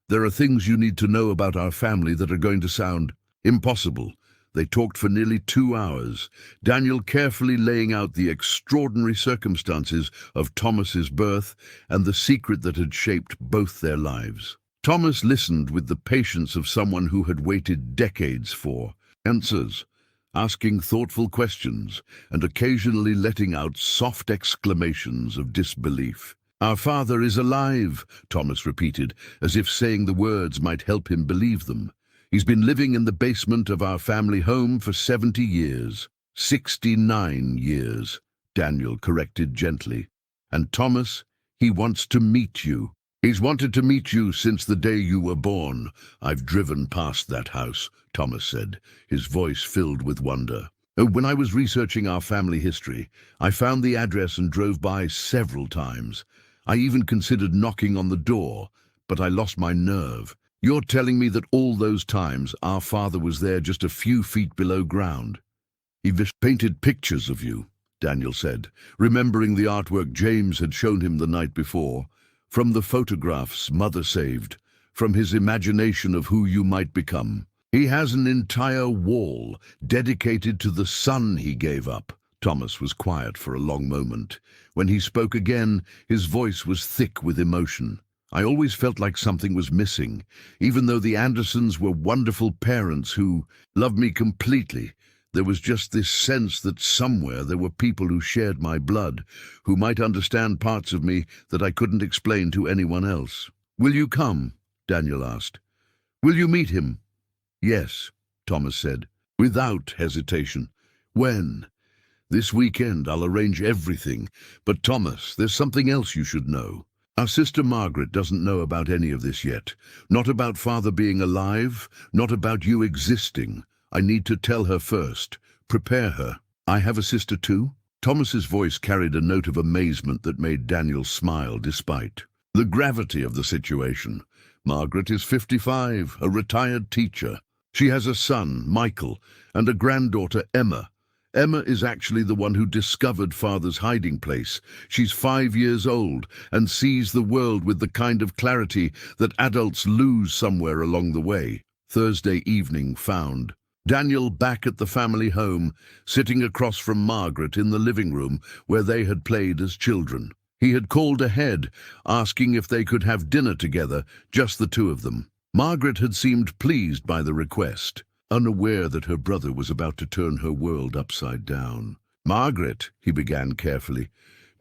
there are things you need to know about our family that are going to sound impossible." They talked for nearly 2 hours, Daniel carefully laying out the extraordinary circumstances of Thomas's birth and the secret that had shaped both their lives. Thomas listened with the patience of someone who had waited decades for answers, asking thoughtful questions and occasionally letting out soft exclamations of disbelief. "Our father is alive," Thomas repeated, as if saying the words might help him believe them. "He's been living in the basement of our family home for 70 years. 69 years, Daniel corrected gently. "And Thomas, he wants to meet you. He's wanted to meet you since the day you were born. I've driven past that house," Thomas said, his voice filled with wonder. "When I was researching our family history, I found the address and drove by several times. I even considered knocking on the door, but I lost my nerve. You're telling me that all those times our father was there just a few feet below ground?" "He painted pictures of you," Daniel said, remembering the artwork James had shown him the night before. "From the photographs Mother saved, from his imagination of who you might become. He has an entire wall dedicated to the son he gave up." Thomas was quiet for a long moment. When he spoke again, his voice was thick with emotion. "I always felt like something was missing, even though the Andersons were wonderful parents who loved me completely. There was just this sense that somewhere there were people who shared my blood, who might understand parts of me that I couldn't explain to anyone else." "Will you come?" Daniel asked. "Will you meet him?" "Yes," Thomas said, without hesitation. "When?" "This weekend. I'll arrange everything. But Thomas, there's something else you should know. Our sister Margaret doesn't know about any of this yet. Not about Father being alive, not about you existing. I need to tell her first. Prepare her." "I have a sister too?" Thomas's voice carried a note of amazement that made Daniel smile despite the gravity of the situation. "Margaret is 55, a retired teacher. She has a son, Michael, and a granddaughter, Emma. Emma is actually the one who discovered Father's hiding place. She's 5 years old and sees the world with the kind of clarity that adults lose somewhere along the way." Thursday evening found Daniel back at the family home, sitting across from Margaret in the living room where they had played as children. He had called ahead, asking if they could have dinner together, just the two of them. Margaret had seemed pleased by the request, unaware that her brother was about to turn her world upside down. "Margaret," he began carefully,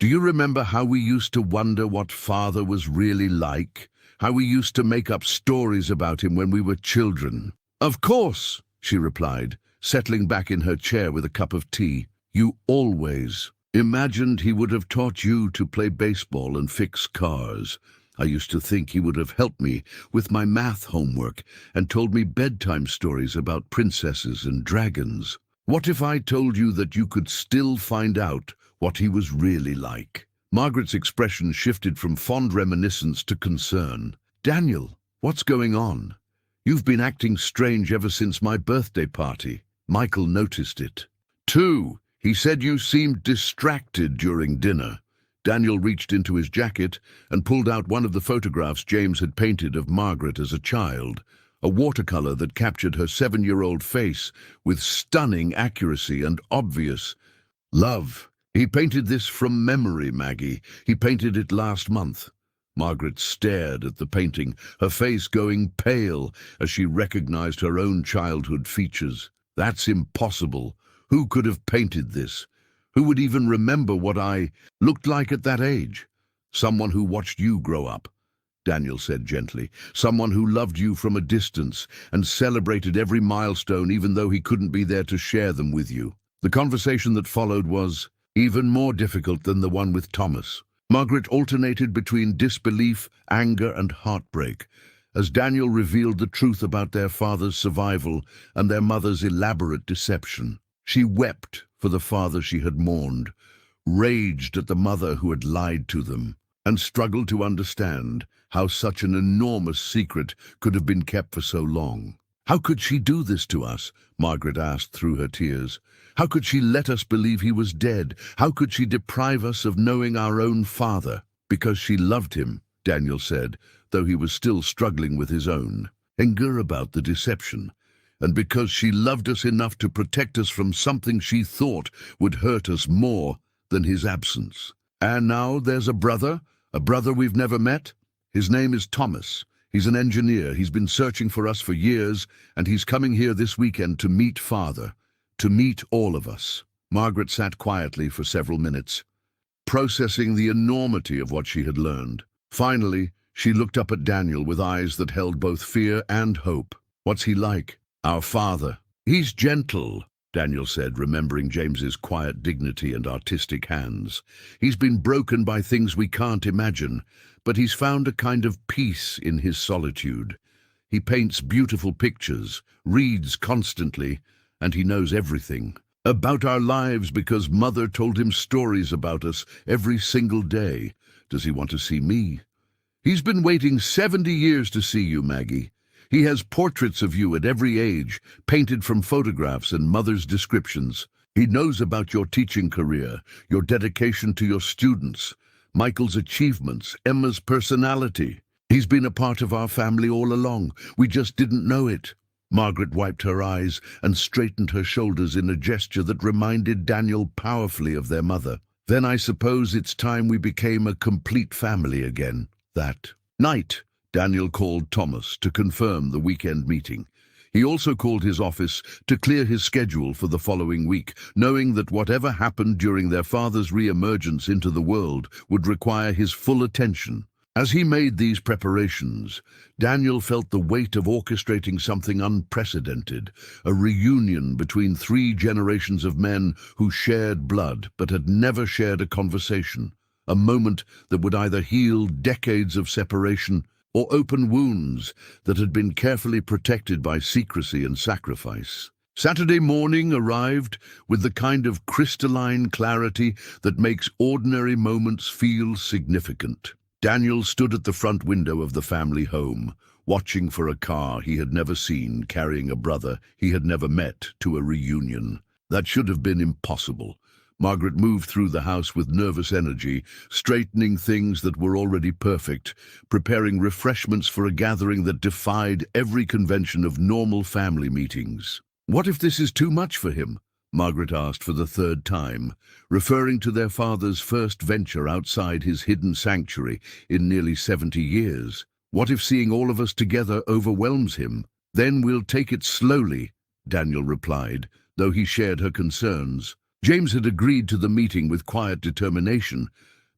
Do you remember how we used to wonder what father was really like? How we used to make up stories about him when we were children? Of course, she replied, settling back in her chair with a cup of tea. You always imagined he would have taught you to play baseball and fix cars. I used to think he would have helped me with my math homework and told me bedtime stories about princesses and dragons. What if I told you that you could still find out what he was really like? Margaret's expression shifted from fond reminiscence to concern. Daniel, what's going on? You've been acting strange ever since my birthday party. Michael noticed it. Too, he said you seemed distracted during dinner. Daniel reached into his jacket and pulled out one of the photographs James had painted of Margaret as a child, a watercolor that captured her 7-year-old face with stunning accuracy and obvious love. He painted this from memory, Maggie. He painted it last month. Margaret stared at the painting, her face going pale as she recognized her own childhood features. That's impossible. Who could have painted this? Who would even remember what I looked like at that age? Someone who watched you grow up, Daniel said gently. Someone who loved you from a distance and celebrated every milestone even though he couldn't be there to share them with you. The conversation that followed was even more difficult than the one with Thomas. Margaret alternated between disbelief, anger, and heartbreak as Daniel revealed the truth about their father's survival and their mother's elaborate deception. She wept for the father she had mourned, raged at the mother who had lied to them, and struggled to understand how such an enormous secret could have been kept for so long. How could she do this to us? Margaret asked through her tears. How could she let us believe he was dead? How could she deprive us of knowing our own father? Because she loved him, Daniel said, though he was still struggling with his own anger about the deception. And because she loved us enough to protect us from something she thought would hurt us more than his absence. And now there's a brother we've never met. His name is Thomas. He's an engineer. He's been searching for us for years, and he's coming here this weekend to meet father, to meet all of us. Margaret sat quietly for several minutes, processing the enormity of what she had learned. Finally, she looked up at Daniel with eyes that held both fear and hope. What's he like? Our father. He's gentle, Daniel said, remembering James's quiet dignity and artistic hands. He's been broken by things we can't imagine, but he's found a kind of peace in his solitude. He paints beautiful pictures, reads constantly, and he knows everything about our lives because Mother told him stories about us every single day. Does he want to see me? He's been waiting 70 years to see you, Maggie. He has portraits of you at every age, painted from photographs and Mother's descriptions. He knows about your teaching career, your dedication to your students, Michael's achievements, Emma's personality. He's been a part of our family all along. We just didn't know it. Margaret wiped her eyes and straightened her shoulders in a gesture that reminded Daniel powerfully of their mother. Then I suppose it's time we became a complete family again. That night, Daniel called Thomas to confirm the weekend meeting. He also called his office to clear his schedule for the following week, knowing that whatever happened during their father's re-emergence into the world would require his full attention. As he made these preparations, Daniel felt the weight of orchestrating something unprecedented, a reunion between 3 generations of men who shared blood but had never shared a conversation, a moment that would either heal decades of separation or open wounds that had been carefully protected by secrecy and sacrifice. Saturday morning arrived with the kind of crystalline clarity that makes ordinary moments feel significant. Daniel stood at the front window of the family home, watching for a car he had never seen carrying a brother he had never met to a reunion. That should have been impossible. Margaret moved through the house with nervous energy, straightening things that were already perfect, preparing refreshments for a gathering that defied every convention of normal family meetings. What if this is too much for him? Margaret asked for the 3rd time, referring to their father's first venture outside his hidden sanctuary in nearly 70 years. What if seeing all of us together overwhelms him? Then we'll take it slowly, Daniel replied, though he shared her concerns. James had agreed to the meeting with quiet determination,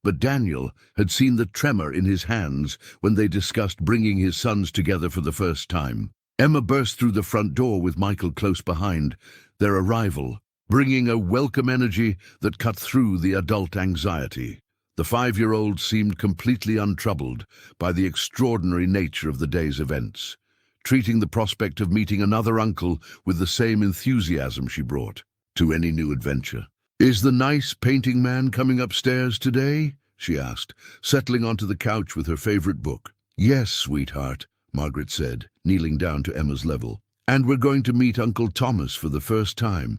but Daniel had seen the tremor in his hands when they discussed bringing his sons together for the first time. Emma burst through the front door with Michael close behind, their arrival bringing a welcome energy that cut through the adult anxiety. The 5-year-old seemed completely untroubled by the extraordinary nature of the day's events, treating the prospect of meeting another uncle with the same enthusiasm she brought to any new adventure. "Is the nice painting man coming upstairs today?" she asked, settling onto the couch with her favorite book. "Yes, sweetheart," Margaret said, kneeling down to Emma's level. "And we're going to meet Uncle Thomas for the first time.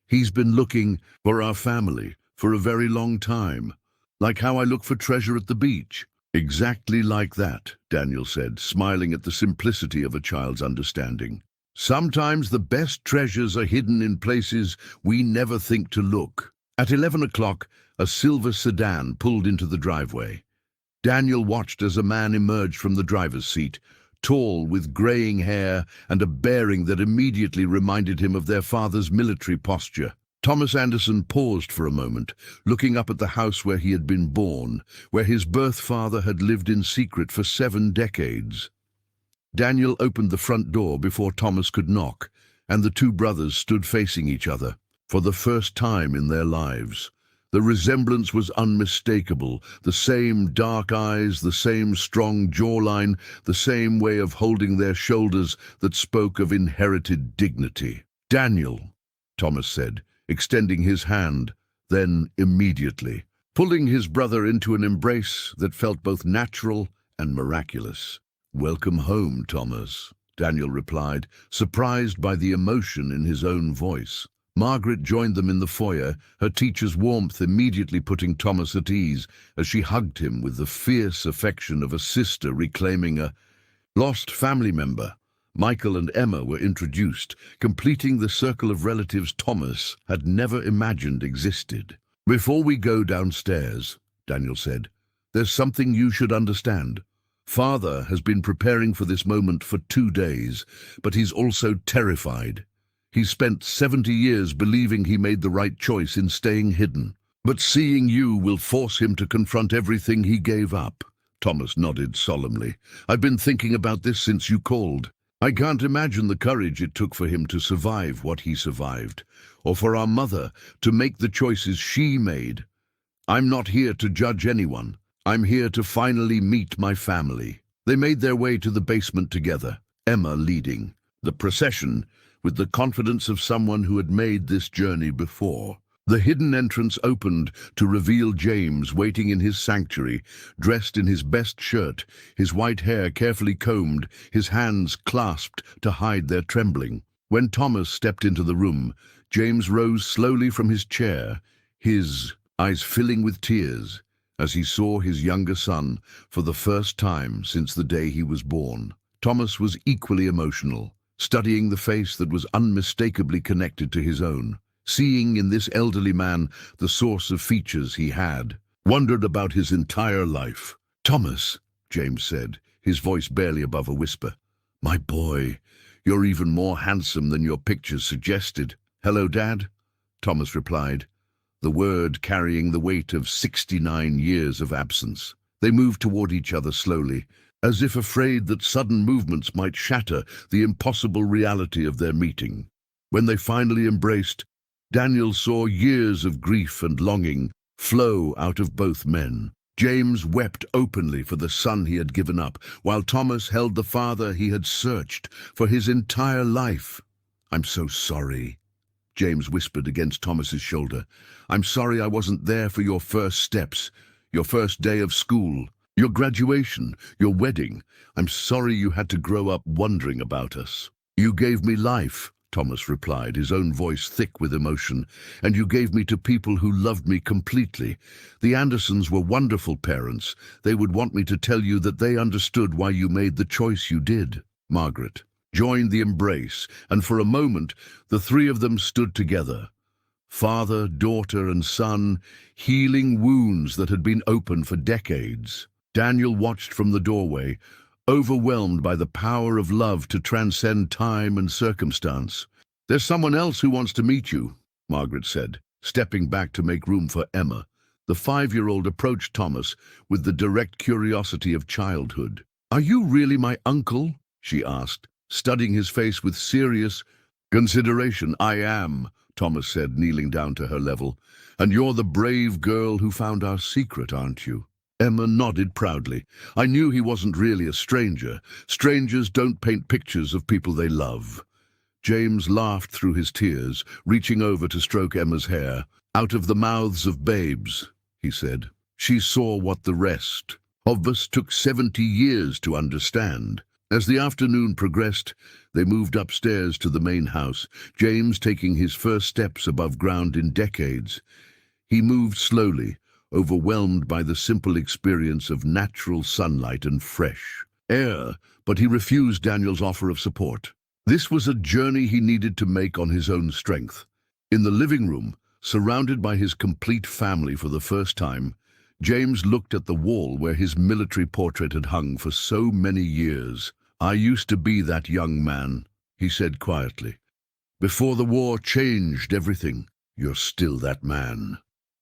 He's been looking for our family for a very long time, like how I look for treasure at the beach." "Exactly like that," Daniel said, smiling at the simplicity of a child's understanding. "Sometimes the best treasures are hidden in places we never think to look." At 11 o'clock, a silver sedan pulled into the driveway. Daniel watched as a man emerged from the driver's seat, tall, with graying hair and a bearing that immediately reminded him of their father's military posture. Thomas Anderson paused for a moment, looking up at the house where he had been born, where his birth father had lived in secret for 7 decades. Daniel opened the front door before Thomas could knock, and the two brothers stood facing each other for the first time in their lives. The resemblance was unmistakable, the same dark eyes, the same strong jawline, the same way of holding their shoulders that spoke of inherited dignity. "Daniel," Thomas said, extending his hand, then immediately pulling his brother into an embrace that felt both natural and miraculous. "Welcome home, Thomas," Daniel replied, surprised by the emotion in his own voice. Margaret joined them in the foyer, her teacher's warmth immediately putting Thomas at ease as she hugged him with the fierce affection of a sister reclaiming a lost family member. Michael and Emma were introduced, completing the circle of relatives Thomas had never imagined existed. "Before we go downstairs," Daniel said, "there's something you should understand. Father has been preparing for this moment for 2 days, but he's also terrified. He's spent 70 years believing he made the right choice in staying hidden. But seeing you will force him to confront everything he gave up." Thomas nodded solemnly. "I've been thinking about this since you called. I can't imagine the courage it took for him to survive what he survived, or for our mother to make the choices she made. I'm not here to judge anyone. I'm here to finally meet my family." They made their way to the basement together, Emma leading the procession with the confidence of someone who had made this journey before. The hidden entrance opened to reveal James waiting in his sanctuary, dressed in his best shirt, his white hair carefully combed, his hands clasped to hide their trembling. When Thomas stepped into the room, James rose slowly from his chair, his eyes filling with tears as he saw his younger son for the first time since the day he was born. Thomas was equally emotional, studying the face that was unmistakably connected to his own, seeing in this elderly man the source of features he had wondered about his entire life. "Thomas," James said, his voice barely above a whisper, "my boy, you're even more handsome than your pictures suggested." "Hello, Dad," Thomas replied, the word carrying the weight of 69 years of absence. They moved toward each other slowly, as if afraid that sudden movements might shatter the impossible reality of their meeting. When they finally embraced, Daniel saw years of grief and longing flow out of both men. James wept openly for the son he had given up, while Thomas held the father he had searched for his entire life. "I'm so sorry," James whispered against Thomas's shoulder. "I'm sorry I wasn't there for your first steps, your first day of school, your graduation, your wedding. I'm sorry you had to grow up wondering about us." "You gave me life," Thomas replied, his own voice thick with emotion, "and you gave me to people who loved me completely. The Andersons were wonderful parents. They would want me to tell you that they understood why you made the choice you did." Margaret joined the embrace, and for a moment the three of them stood together. Father, daughter, and son, healing wounds that had been open for decades. Daniel watched from the doorway, overwhelmed by the power of love to transcend time and circumstance. "There's someone else who wants to meet you," Margaret said, Stepping back to make room for Emma, the 5-year-old approached Thomas with the direct curiosity of childhood. "Are you really my uncle?" she asked, studying his face with serious consideration. "I am," Thomas said, kneeling down to her level. "And you're the brave girl who found our secret, aren't you?" Emma nodded proudly. "I knew he wasn't really a stranger. Strangers don't paint pictures of people they love." James laughed through his tears, reaching over to stroke Emma's hair. "Out of the mouths of babes," he said. "She saw what the rest of us took 70 years to understand." As the afternoon progressed, they moved upstairs to the main house, James taking his first steps above ground in decades. He moved slowly, overwhelmed by the simple experience of natural sunlight and fresh air, but he refused Daniel's offer of support. This was a journey he needed to make on his own strength. In the living room, surrounded by his complete family for the first time, James looked at the wall where his military portrait had hung for so many years. "I used to be that young man," he said quietly. "Before the war changed everything." "You're still that man,"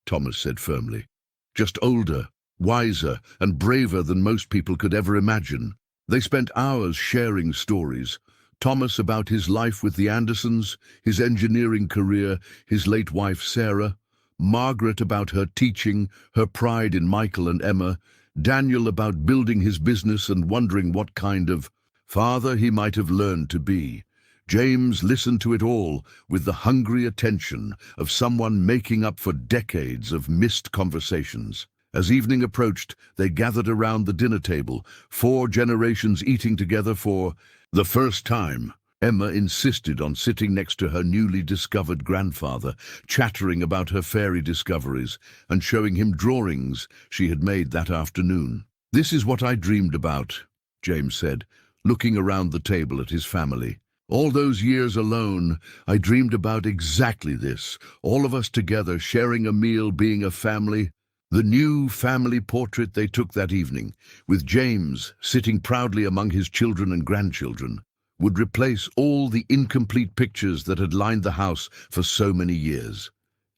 Thomas said firmly. "Just older, wiser, and braver than most people could ever imagine." They spent hours sharing stories. Thomas about his life with the Andersons, his engineering career, his late wife Sarah. Margaret about her teaching, her pride in Michael and Emma. Daniel about building his business and wondering what kind of father he might have learned to be. James listened to it all with the hungry attention of someone making up for decades of missed conversations. As evening approached, they gathered around the dinner table, 4 generations eating together for the first time. Emma insisted on sitting next to her newly discovered grandfather, chattering about her fairy discoveries and showing him drawings she had made that afternoon. "This is what I dreamed about," James said, looking around the table at his family. "All those years alone, I dreamed about exactly this, all of us together, sharing a meal, being a family." The new family portrait they took that evening, with James sitting proudly among his children and grandchildren, would replace all the incomplete pictures that had lined the house for so many years.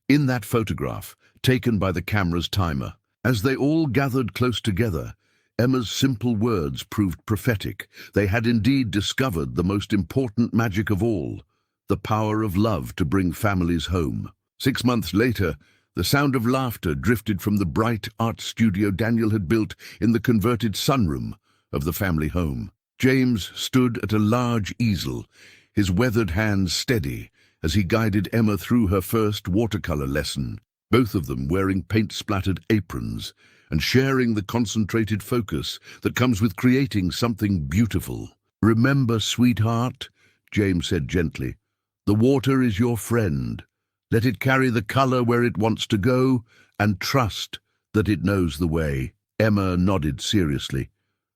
In that photograph, taken by the camera's timer, as they all gathered close together, Emma's simple words proved prophetic. They had indeed discovered the most important magic of all, the power of love to bring families home. 6 months later, the sound of laughter drifted from the bright art studio Daniel had built in the converted sunroom of the family home. James stood at a large easel, his weathered hands steady as he guided Emma through her first watercolor lesson, both of them wearing paint-splattered aprons and sharing the concentrated focus that comes with creating something beautiful. "Remember, sweetheart," James said gently, "the water is your friend. Let it carry the color where it wants to go, and trust that it knows the way." Emma nodded seriously,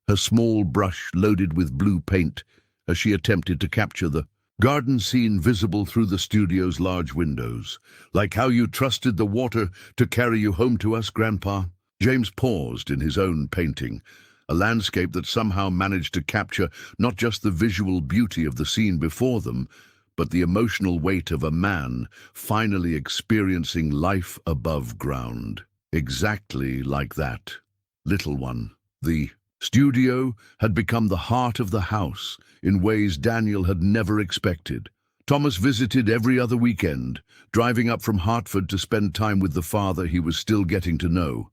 her small brush loaded with blue paint as she attempted to capture the garden scene visible through the studio's large windows. "Like how you trusted the water to carry you home to us, Grandpa." James paused in his own painting, a landscape that somehow managed to capture not just the visual beauty of the scene before them, but the emotional weight of a man finally experiencing life above ground. Exactly like that, little one. The studio had become the heart of the house in ways Daniel had never expected. Thomas visited every other weekend, driving up from Hartford to spend time with the father he was still getting to know,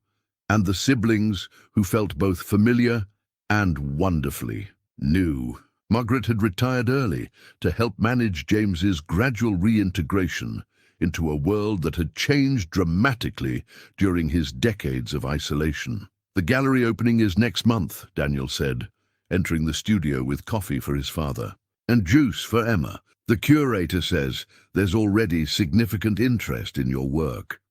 and the siblings who felt both familiar and wonderfully new. Margaret had retired early to help manage James's gradual reintegration into a world that had changed dramatically during his decades of isolation. "The gallery opening is next month," Daniel said, entering the studio with coffee for his father. "And juice for Emma. The curator says there's already significant interest in your work."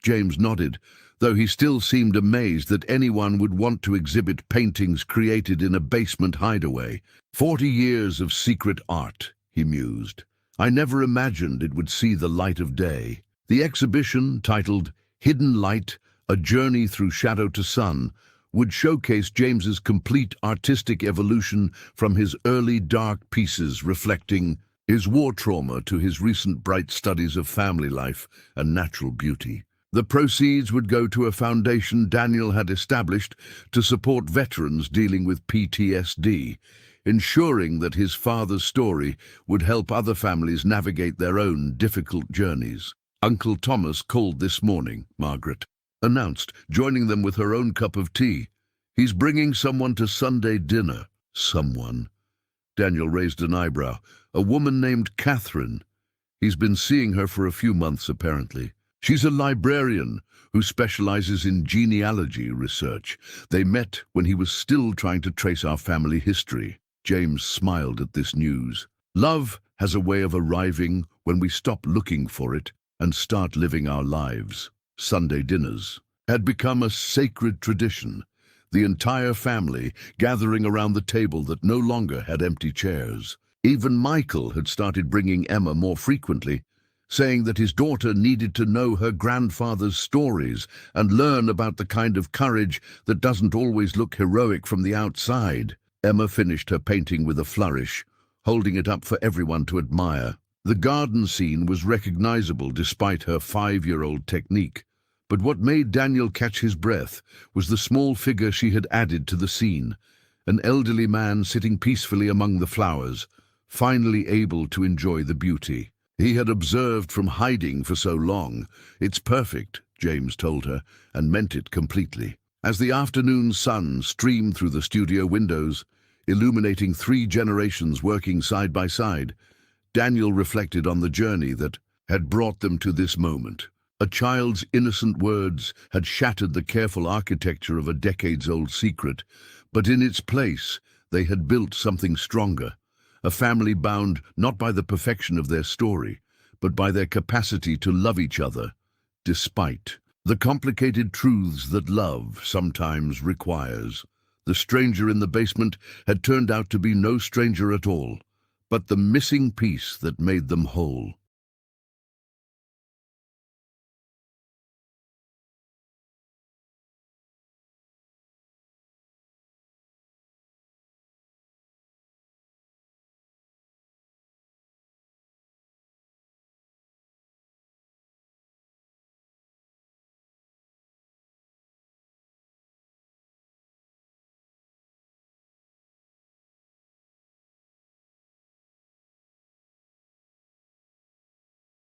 James nodded, though he still seemed amazed that anyone would want to exhibit paintings created in a basement hideaway. 40 years of secret art, he mused. "I never imagined it would see the light of day." The exhibition, titled Hidden Light, A Journey Through Shadow to Sun, would showcase James's complete artistic evolution from his early dark pieces reflecting his war trauma to his recent bright studies of family life and natural beauty. The proceeds would go to a foundation Daniel had established to support veterans dealing with PTSD, ensuring that his father's story would help other families navigate their own difficult journeys. Uncle Thomas called this morning, Margaret announced, joining them with her own cup of tea. He's bringing someone to Sunday dinner. Someone? Daniel raised an eyebrow. A woman named Catherine. He's been seeing her for a few months, apparently. She's a librarian who specializes in genealogy research. They met when he was still trying to trace our family history. James smiled at this news. Love has a way of arriving when we stop looking for it and start living our lives. Sunday dinners had become a sacred tradition, the entire family gathering around the table that no longer had empty chairs. Even Michael had started bringing Emma more frequently, saying that his daughter needed to know her grandfather's stories and learn about the kind of courage that doesn't always look heroic from the outside. Emma finished her painting with a flourish, holding it up for everyone to admire. The garden scene was recognizable despite her 5-year-old technique, but what made Daniel catch his breath was the small figure she had added to the scene, an elderly man sitting peacefully among the flowers, finally able to enjoy the beauty. He had observed from hiding for so long. It's perfect, James told her, and meant it completely. As the afternoon sun streamed through the studio windows, illuminating 3 generations working side by side, Daniel reflected on the journey that had brought them to this moment. A child's innocent words had shattered the careful architecture of a decades-old secret, but in its place they had built something stronger, a family bound not by the perfection of their story, but by their capacity to love each other, despite the complicated truths that love sometimes requires. The stranger in the basement had turned out to be no stranger at all, but the missing piece that made them whole.